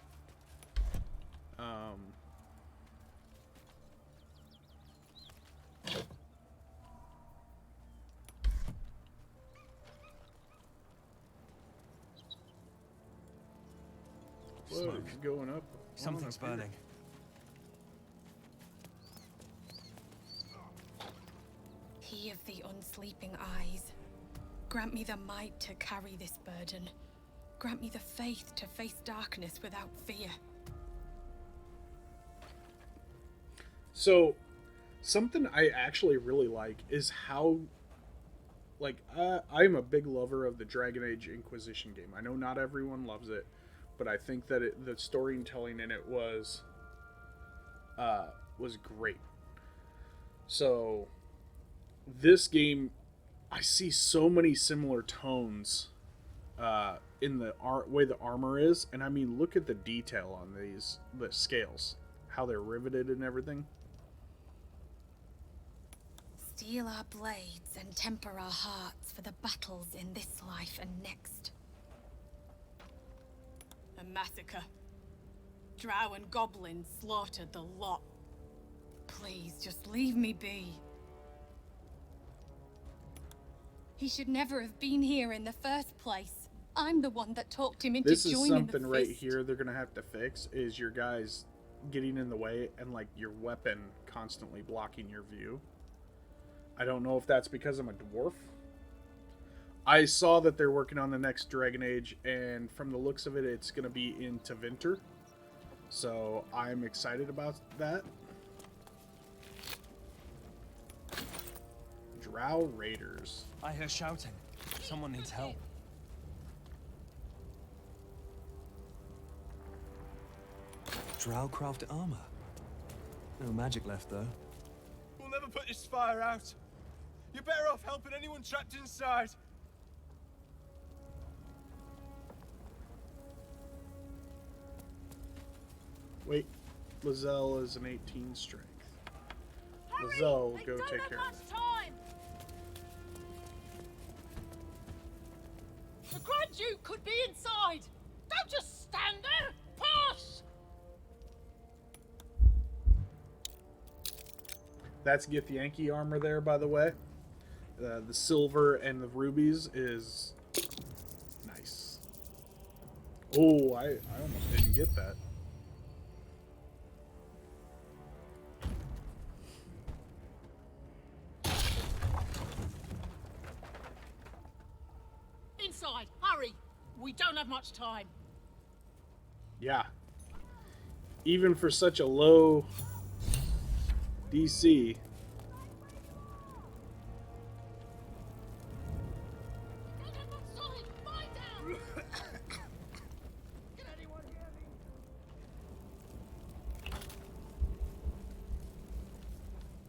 Speaker 1: Whoa, it's going up.
Speaker 5: Something's burning.
Speaker 10: He of the unsleeping eyes, grant me the might to carry this burden. Grant me the faith to face darkness without fear.
Speaker 1: So, something I actually really like is how, like, I'm a big lover of the Dragon Age Inquisition game. I know not everyone loves it, but I think that the storytelling in it was great. So, this game, I see so many similar tones in the way the armor is, and I mean, look at the detail on the scales, how they're riveted and everything.
Speaker 10: Steel our blades and temper our hearts for the battles in this life and next. A massacre. Drow and goblins slaughtered the lot. Please, just leave me be. He should never have been here in the first place. I'm the one that talked him into
Speaker 1: this is
Speaker 10: joining the
Speaker 1: something right
Speaker 10: fist.
Speaker 1: here they're gonna have to fix, is your guys getting in the way and like your weapon constantly blocking your view. I don't know if that's because I'm a dwarf. I saw that they're working on the next Dragon Age, and from the looks of it, it's going to be in Tevinter. So I'm excited about that. Drow Raiders.
Speaker 3: I hear shouting. Someone needs help. Drow-craft armor. No magic left, though. We'll never put this fire out. You're better off helping anyone trapped inside.
Speaker 1: Wait, Lizelle is an 18 strength. Lizelle will go take care of it.
Speaker 11: Time. The Grand Duke could be inside. Don't just stand there. Pass.
Speaker 1: That's Githyanki armor there, by the way. The silver and the rubies is nice. Oh, I almost didn't get that.
Speaker 11: Inside, hurry. We don't have much time.
Speaker 1: Yeah. Even for such a low DC.
Speaker 11: Don't have much time. Lie down. Can anyone hear me? Help!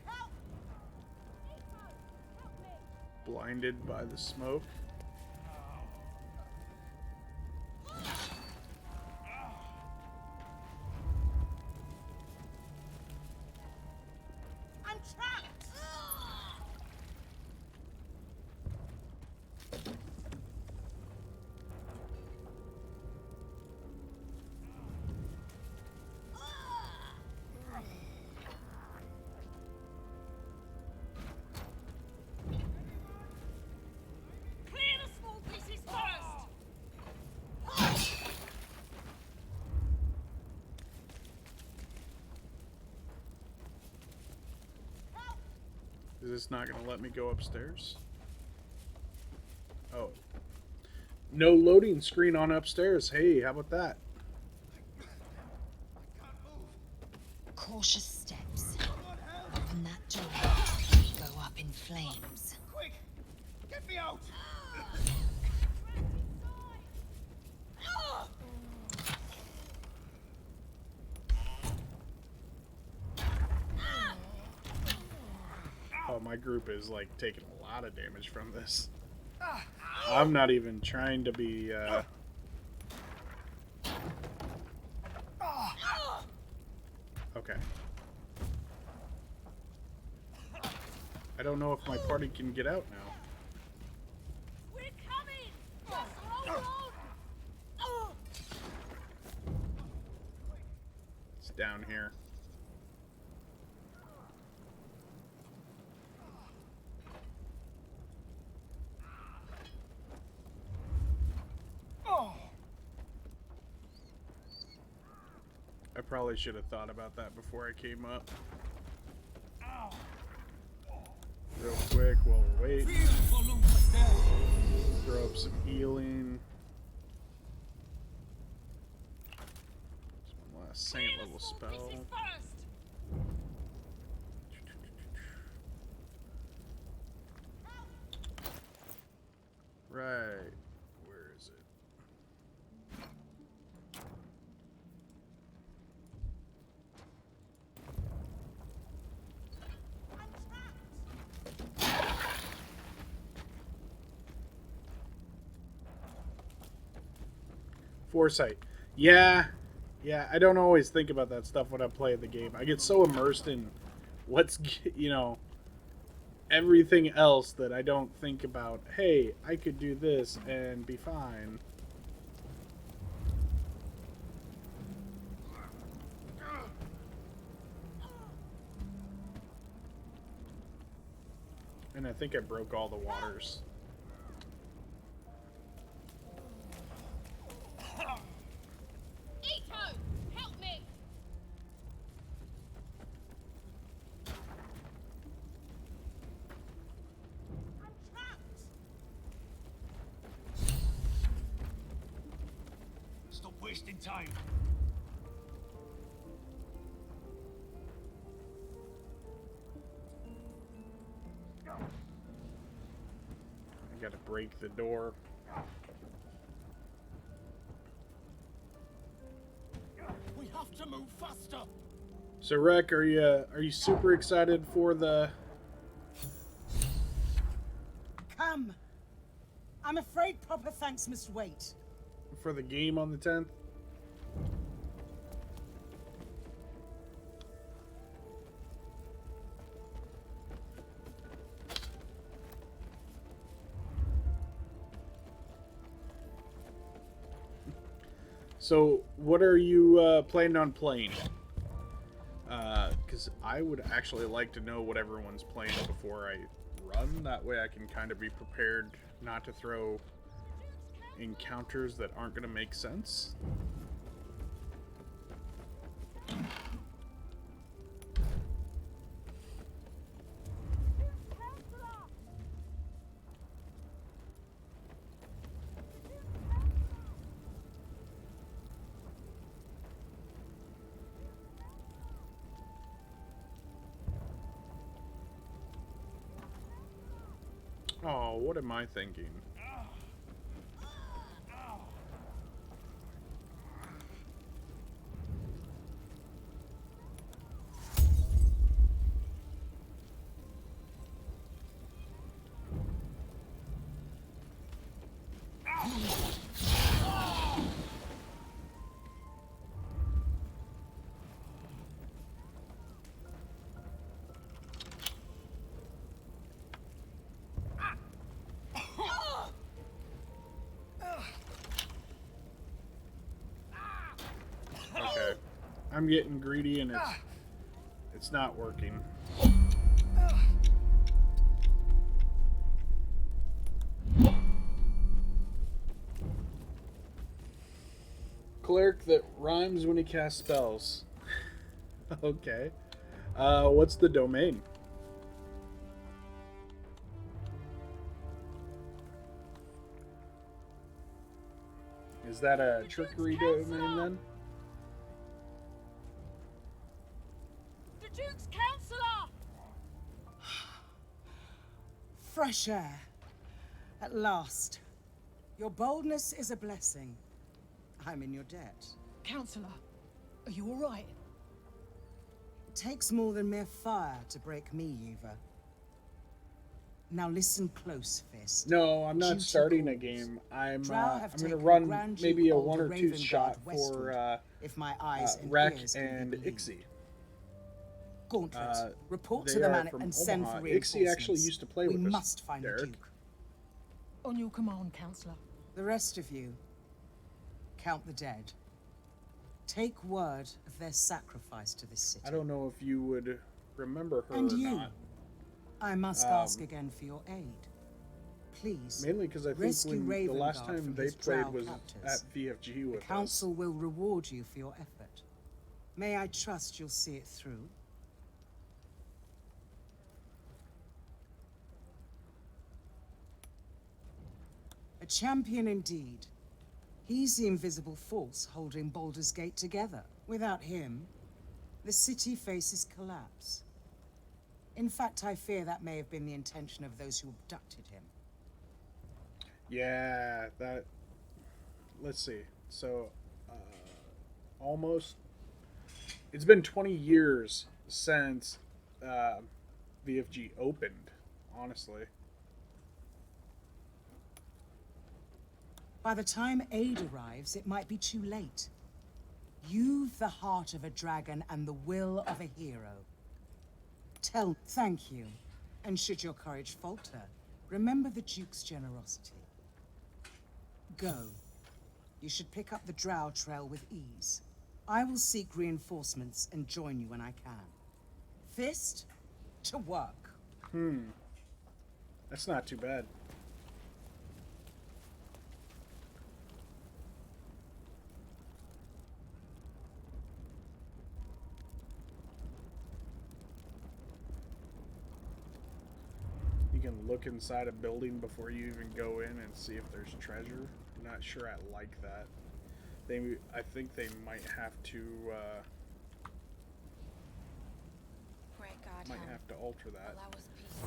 Speaker 11: Help me!
Speaker 1: Blinded by the smoke.
Speaker 11: I'm trapped. Clear the small pieces first.
Speaker 1: Is this not going to let me go upstairs? Oh. No loading screen on upstairs. Hey, how about that?
Speaker 9: Cautious steps. Open that door. Go up in flames.
Speaker 6: Quick! Get me out!
Speaker 1: Oh, my group is like taking a lot of damage from this. I'm not even trying to be okay. I don't know if my party can get out now.
Speaker 11: We're coming. Just hold on.
Speaker 1: It's down here. I probably should have thought about that before I came up. Real quick while we're waiting. Throw up some healing. Some last saint level spell. Right. Where is it? Foresight. Yeah, I don't always think about that stuff when I play the game. I get so immersed in what's, everything else that I don't think about, hey, I could do this and be fine. And I think I broke all the waters.
Speaker 11: Eco, help me. I'm trapped.
Speaker 6: Stop wasting time.
Speaker 1: break the door.
Speaker 6: We have to move faster.
Speaker 1: So, Rek, are you super excited for the?
Speaker 11: Come. I'm afraid proper thanks must wait.
Speaker 1: For the game on the 10th? So, what are you planning on playing? Because I would actually like to know what everyone's playing before I run. That way I can kind of be prepared not to throw encounters that aren't going to make sense. Oh, what am I thinking? Okay, I'm getting greedy and it's not working. Cleric that rhymes when he casts spells. Okay. What's the domain? Is that a trickery domain then?
Speaker 11: The Duke's Counselor! Fresh air. At last. Your boldness is a blessing. I'm in your debt.
Speaker 10: Counselor, are you all right?
Speaker 11: It takes more than mere fire to break me, Yuva. Now listen close, Fist.
Speaker 1: No, I'm not
Speaker 11: Duty
Speaker 1: starting a
Speaker 11: calls.
Speaker 1: game. I'm
Speaker 11: Drow have
Speaker 1: going to
Speaker 11: taken
Speaker 1: run
Speaker 11: Grand
Speaker 1: maybe
Speaker 11: Duke
Speaker 1: a
Speaker 11: Alder
Speaker 1: one or two
Speaker 11: Ravengard
Speaker 1: shot
Speaker 11: westward,
Speaker 1: for
Speaker 11: if my eyes and
Speaker 1: Rek
Speaker 11: ears can
Speaker 1: and
Speaker 11: be believed.
Speaker 1: Ixie.
Speaker 11: Gauntlet, report
Speaker 1: They
Speaker 11: to the
Speaker 1: are
Speaker 11: man
Speaker 1: from
Speaker 11: and send
Speaker 1: Omaha.
Speaker 11: for
Speaker 1: Ixie
Speaker 11: reinforcements.
Speaker 1: actually used to play
Speaker 11: we
Speaker 1: with us,
Speaker 11: must find
Speaker 1: Derek.
Speaker 11: the Duke.
Speaker 10: On your command, Counselor.
Speaker 11: The rest of you, count the dead. Take word of their sacrifice to this city.
Speaker 1: I don't know if you would remember her
Speaker 11: And
Speaker 1: or
Speaker 11: you,
Speaker 1: not.
Speaker 11: I must ask again for your aid. Please,
Speaker 1: Mainly because I think
Speaker 11: rescue
Speaker 1: when the last
Speaker 11: Ravengard
Speaker 1: time
Speaker 11: from
Speaker 1: they
Speaker 11: his
Speaker 1: played
Speaker 11: drow
Speaker 1: was
Speaker 11: captors.
Speaker 1: at VFG with
Speaker 11: The council will reward you for your effort. May I trust you'll see it through? A champion indeed. He's the invisible force holding Baldur's Gate together. Without him, the city faces collapse. In fact, I fear that may have been the intention of those who abducted him.
Speaker 1: Yeah, that... Let's see. So, almost... It's been 20 years since VFG opened, honestly.
Speaker 11: By the time aid arrives, it might be too late. You've the heart of a dragon and the will of a hero. Thank you. And should your courage falter, remember the Duke's generosity. Go. You should pick up the Drow trail with ease. I will seek reinforcements and join you when I can. Fist, to work.
Speaker 1: That's not too bad. You can look inside a building before you even go in and see if there's treasure. I'm not sure I like that. I think they might have to alter that.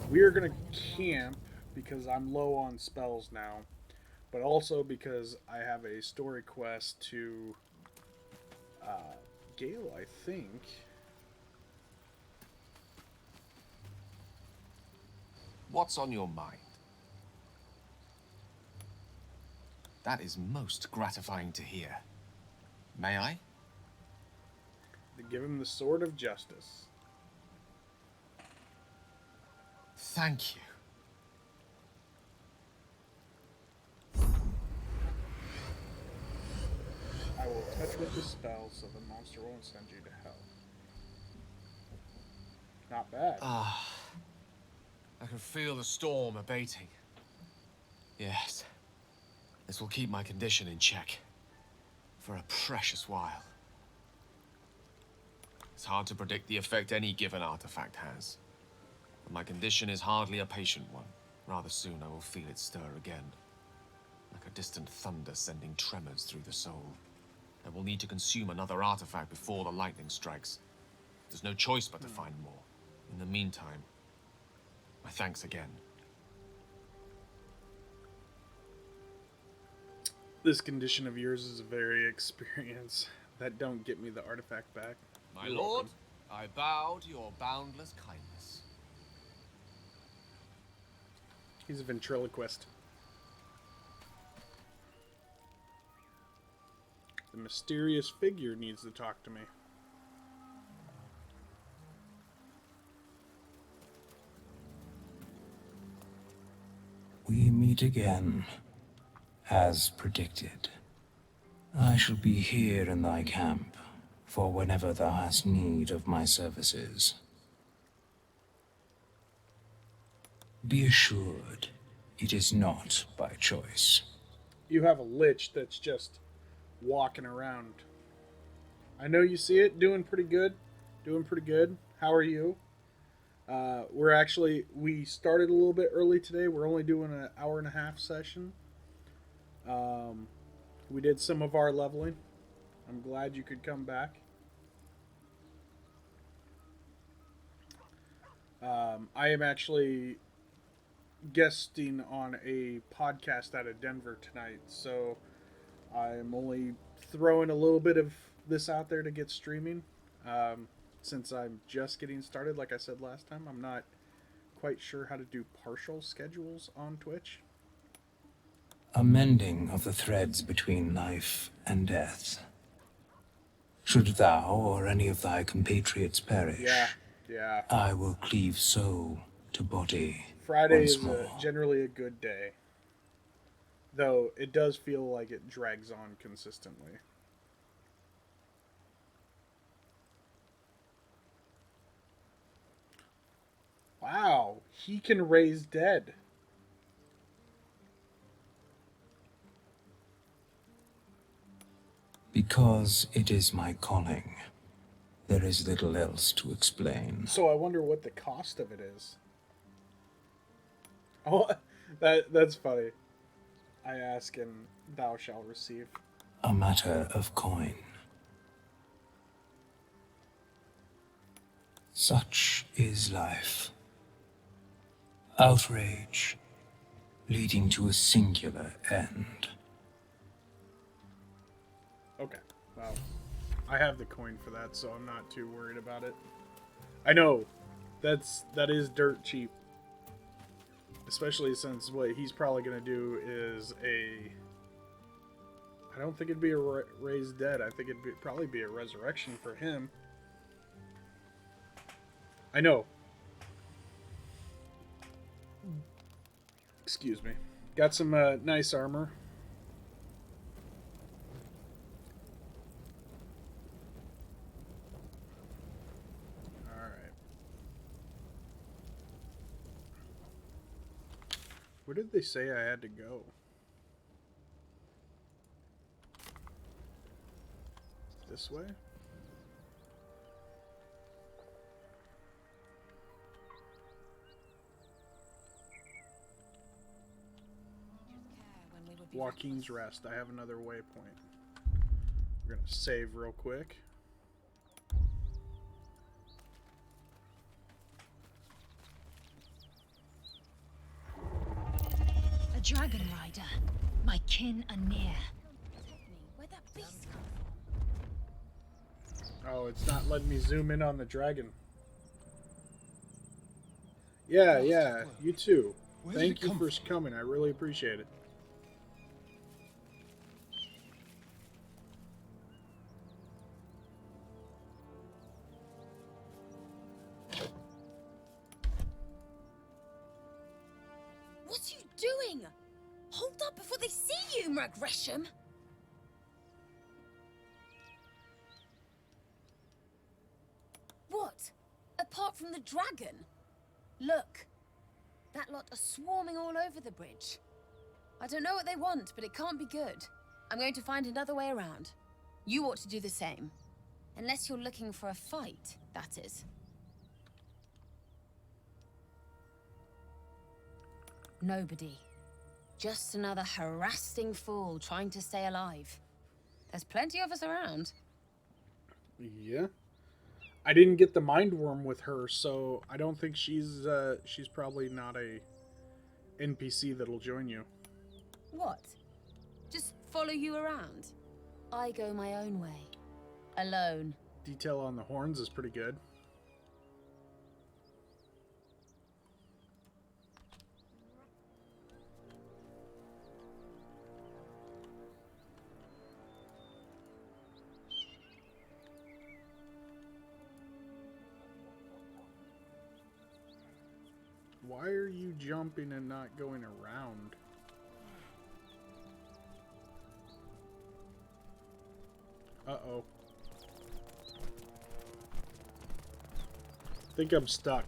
Speaker 1: We are gonna camp because I'm low on spells now, but also because I have a story quest to Gale, I think.
Speaker 5: What's on your mind? That is most gratifying to hear. May I?
Speaker 1: To give him the Sword of Justice.
Speaker 5: Thank you.
Speaker 1: I will touch with the spell so the monster won't send you to hell. Not bad.
Speaker 5: I can feel the storm abating. Yes. This will keep my condition in check. For a precious while. It's hard to predict the effect any given artifact has. But my condition is hardly a patient one. Rather soon I will feel it stir again. Like a distant thunder sending tremors through the soul. I will need to consume another artifact before the lightning strikes. There's no choice but to find more. In the meantime, my thanks again.
Speaker 1: This condition of yours is a very experience. That don't get me the artifact back.
Speaker 5: My
Speaker 1: You're
Speaker 5: lord,
Speaker 1: welcome.
Speaker 5: I bow to your boundless kindness.
Speaker 1: He's a ventriloquist. The mysterious figure needs to talk to me.
Speaker 12: We meet again, as predicted. I shall be here in thy camp, for whenever thou hast need of my services. Be assured, it is not by choice.
Speaker 1: You have a lich that's just walking around. I know you see it, doing pretty good. Doing pretty good. How are you? We started a little bit early today. We're only doing an hour and a half session. We did some of our leveling. I'm glad you could come back. I am actually guesting on a podcast out of Denver tonight, so I'm only throwing a little bit of this out there to get streaming. Since I'm just getting started, like I said last time, I'm not quite sure how to do partial schedules on Twitch.
Speaker 12: A mending of the threads between life and death. Should thou or any of thy compatriots perish,
Speaker 1: Yeah.
Speaker 12: I will cleave soul to body
Speaker 1: Friday
Speaker 12: once
Speaker 1: is
Speaker 12: more.
Speaker 1: generally a good day, though it does feel like it drags on consistently. Wow, he can raise dead.
Speaker 12: Because it is my calling. There is little else to explain.
Speaker 1: So I wonder what the cost of it is. Oh, that's funny. I ask and thou shalt receive.
Speaker 12: A matter of coin. Such is life. Outrage, leading to a singular end.
Speaker 1: Okay, well, I have the coin for that, so I'm not too worried about it. I know, that is dirt cheap. Especially since what he's probably going to do is I don't think it'd be a raised dead. I think it'd probably be a resurrection for him. I know. Excuse me. Got some nice armor. Alright. Where did they say I had to go? This way? Joaquin's Rest. I have another waypoint. We're going to save real quick.
Speaker 9: dragon rider. My kin are near.
Speaker 8: Where'd that beast come
Speaker 1: Oh, it's not letting me zoom in on the dragon. Yeah, yeah, you too. Thank you for coming. I really appreciate it.
Speaker 8: What are you doing? Hold up before they see you, Gresham. What? Apart from the dragon? Look. That lot are swarming all over the bridge. I don't know what they want, but it can't be good. I'm going to find another way around. You ought to do the same. Unless you're looking for a fight, that is. Nobody. Just another harassing fool trying to stay alive. There's plenty of us around.
Speaker 1: Yeah. I didn't get the mind worm with her, so I don't think she's probably not a NPC that'll join you.
Speaker 8: What? Just follow you around? I go my own way. Alone.
Speaker 1: Detail on the horns is pretty good. Why are you jumping and not going around? Uh-oh. I think I'm stuck.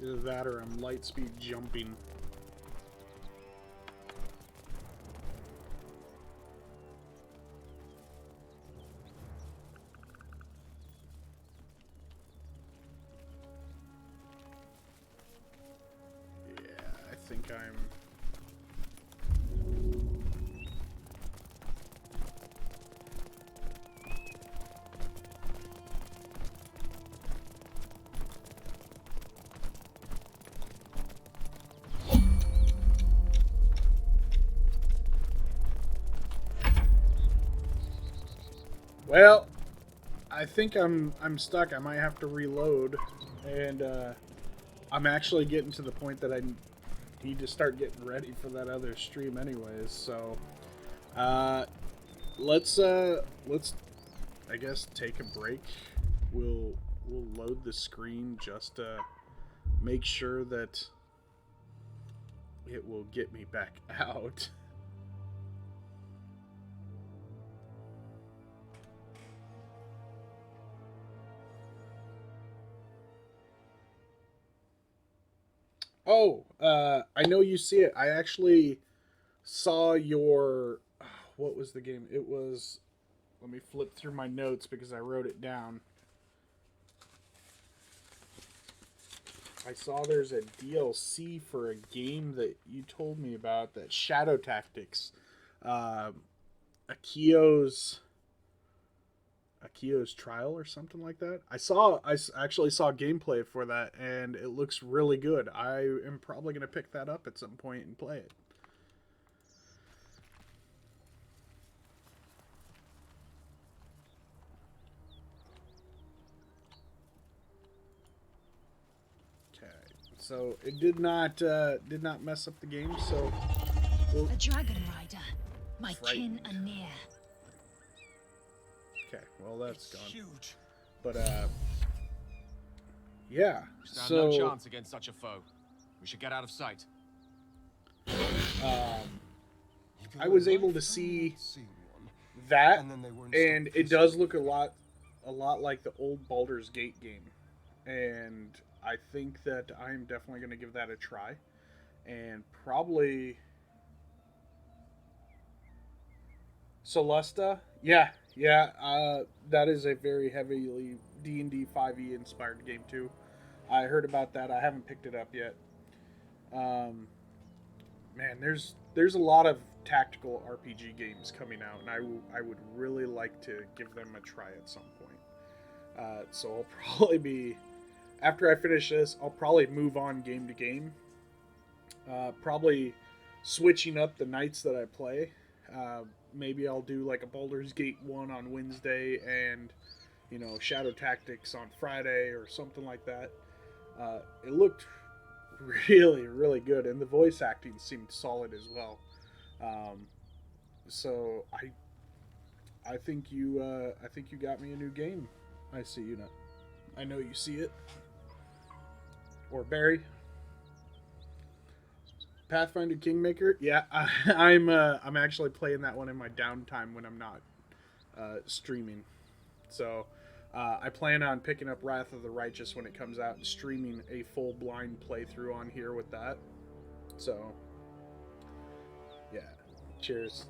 Speaker 1: Either that or I'm light speed jumping. I think I'm... Well, I think I'm stuck. I might have to reload, and I'm actually getting to the point that I need to start getting ready for that other stream anyways, so let's I guess take a break. We'll load the screen just to make sure that it will get me back out. Oh, I know you see it. I actually saw your... What was the game? It was... Let me flip through my notes because I wrote it down. I saw there's a DLC for a game that you told me about, that Shadow Tactics. Akio's Trial or something like that. I actually saw gameplay for that, and it looks really good. I am probably going to pick that up at some point and play it. Okay, so it did not mess up the game. So
Speaker 9: a dragon rider. My kin are near.
Speaker 1: Okay, well that's gone.
Speaker 3: Huge.
Speaker 1: But yeah.
Speaker 5: Stand no chance against such a foe. We should get out of sight.
Speaker 1: I was able to see that, and it does look a lot like the old Baldur's Gate game, and I think that I'm definitely going to give that a try, and probably Celesta. Yeah, that is a very heavily D&D 5e inspired game too. I heard about that. I haven't picked it up yet. Man, there's a lot of tactical RPG games coming out, and I would really like to give them a try at some point. So I'll probably be, after I finish this, I'll probably move on game to game. Probably switching up the nights that I play. Maybe I'll do like a Baldur's Gate 1 on Wednesday and, Shadow Tactics on Friday or something like that. It looked really, really good, and the voice acting seemed solid as well. So I think you got me a new game. I see you now. I know you see it. Or Barry. Pathfinder Kingmaker. Yeah, I'm actually playing that one in my downtime when I'm not streaming. So I plan on picking up Wrath of the Righteous when it comes out and streaming a full blind playthrough on here with that. So yeah, cheers.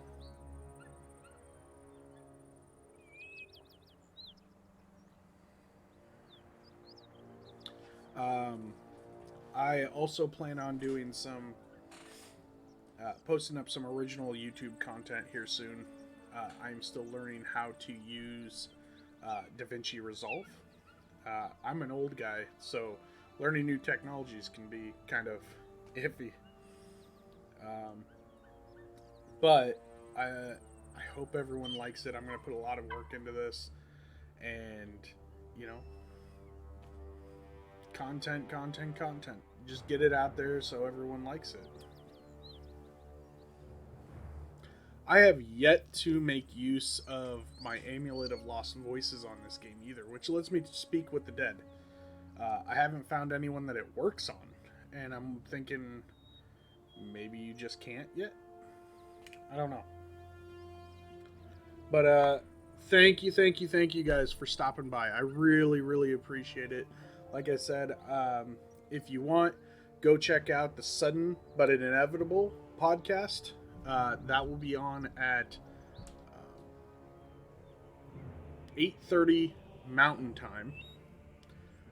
Speaker 1: I also plan on doing some posting up some original YouTube content here soon. I'm still learning how to use DaVinci Resolve. I'm an old guy, so learning new technologies can be kind of iffy. But I hope everyone likes it. I'm going to put a lot of work into this, and content. Just get it out there so everyone likes it. I have yet to make use of my Amulet of Lost Voices on this game either, which lets me speak with the dead. I haven't found anyone that it works on, and I'm thinking maybe you just can't yet? I don't know. But thank you guys for stopping by. I really, really appreciate it. Like I said, if you want, go check out the Sudden But Inevitable podcast. That will be on at 8:30 Mountain Time.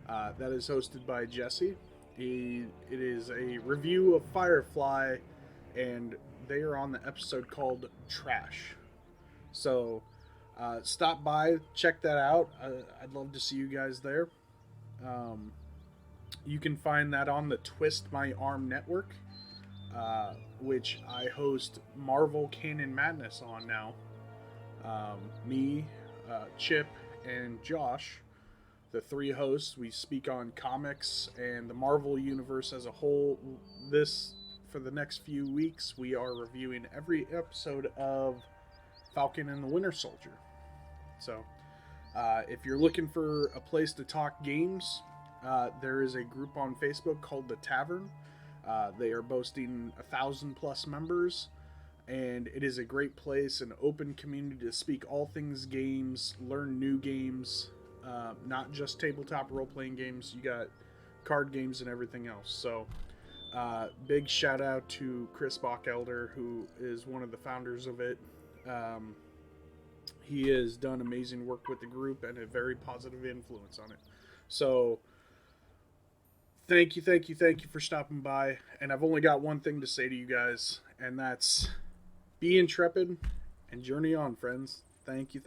Speaker 1: That is hosted by Jesse. It is a review of Firefly, and they are on the episode called Trash. So stop by, check that out. I'd love to see you guys there. You can find that on the Twist My Arm network, which I host Marvel Canon Madness on now. Me, Chip, and Josh, the three hosts, we speak on comics and the Marvel universe as a whole. For the next few weeks, we are reviewing every episode of Falcon and the Winter Soldier. So, if you're looking for a place to talk games, there is a group on Facebook called The Tavern. They are boasting 1,000+ members, and it is a great place, an open community to speak all things games, learn new games, not just tabletop role-playing games. You got card games and everything else. So, big shout out to Chris Bockelder, who is one of the founders of it. He has done amazing work with the group and a very positive influence on it. So, thank you for stopping by. And I've only got one thing to say to you guys, and that's be intrepid and journey on, friends. Thank you.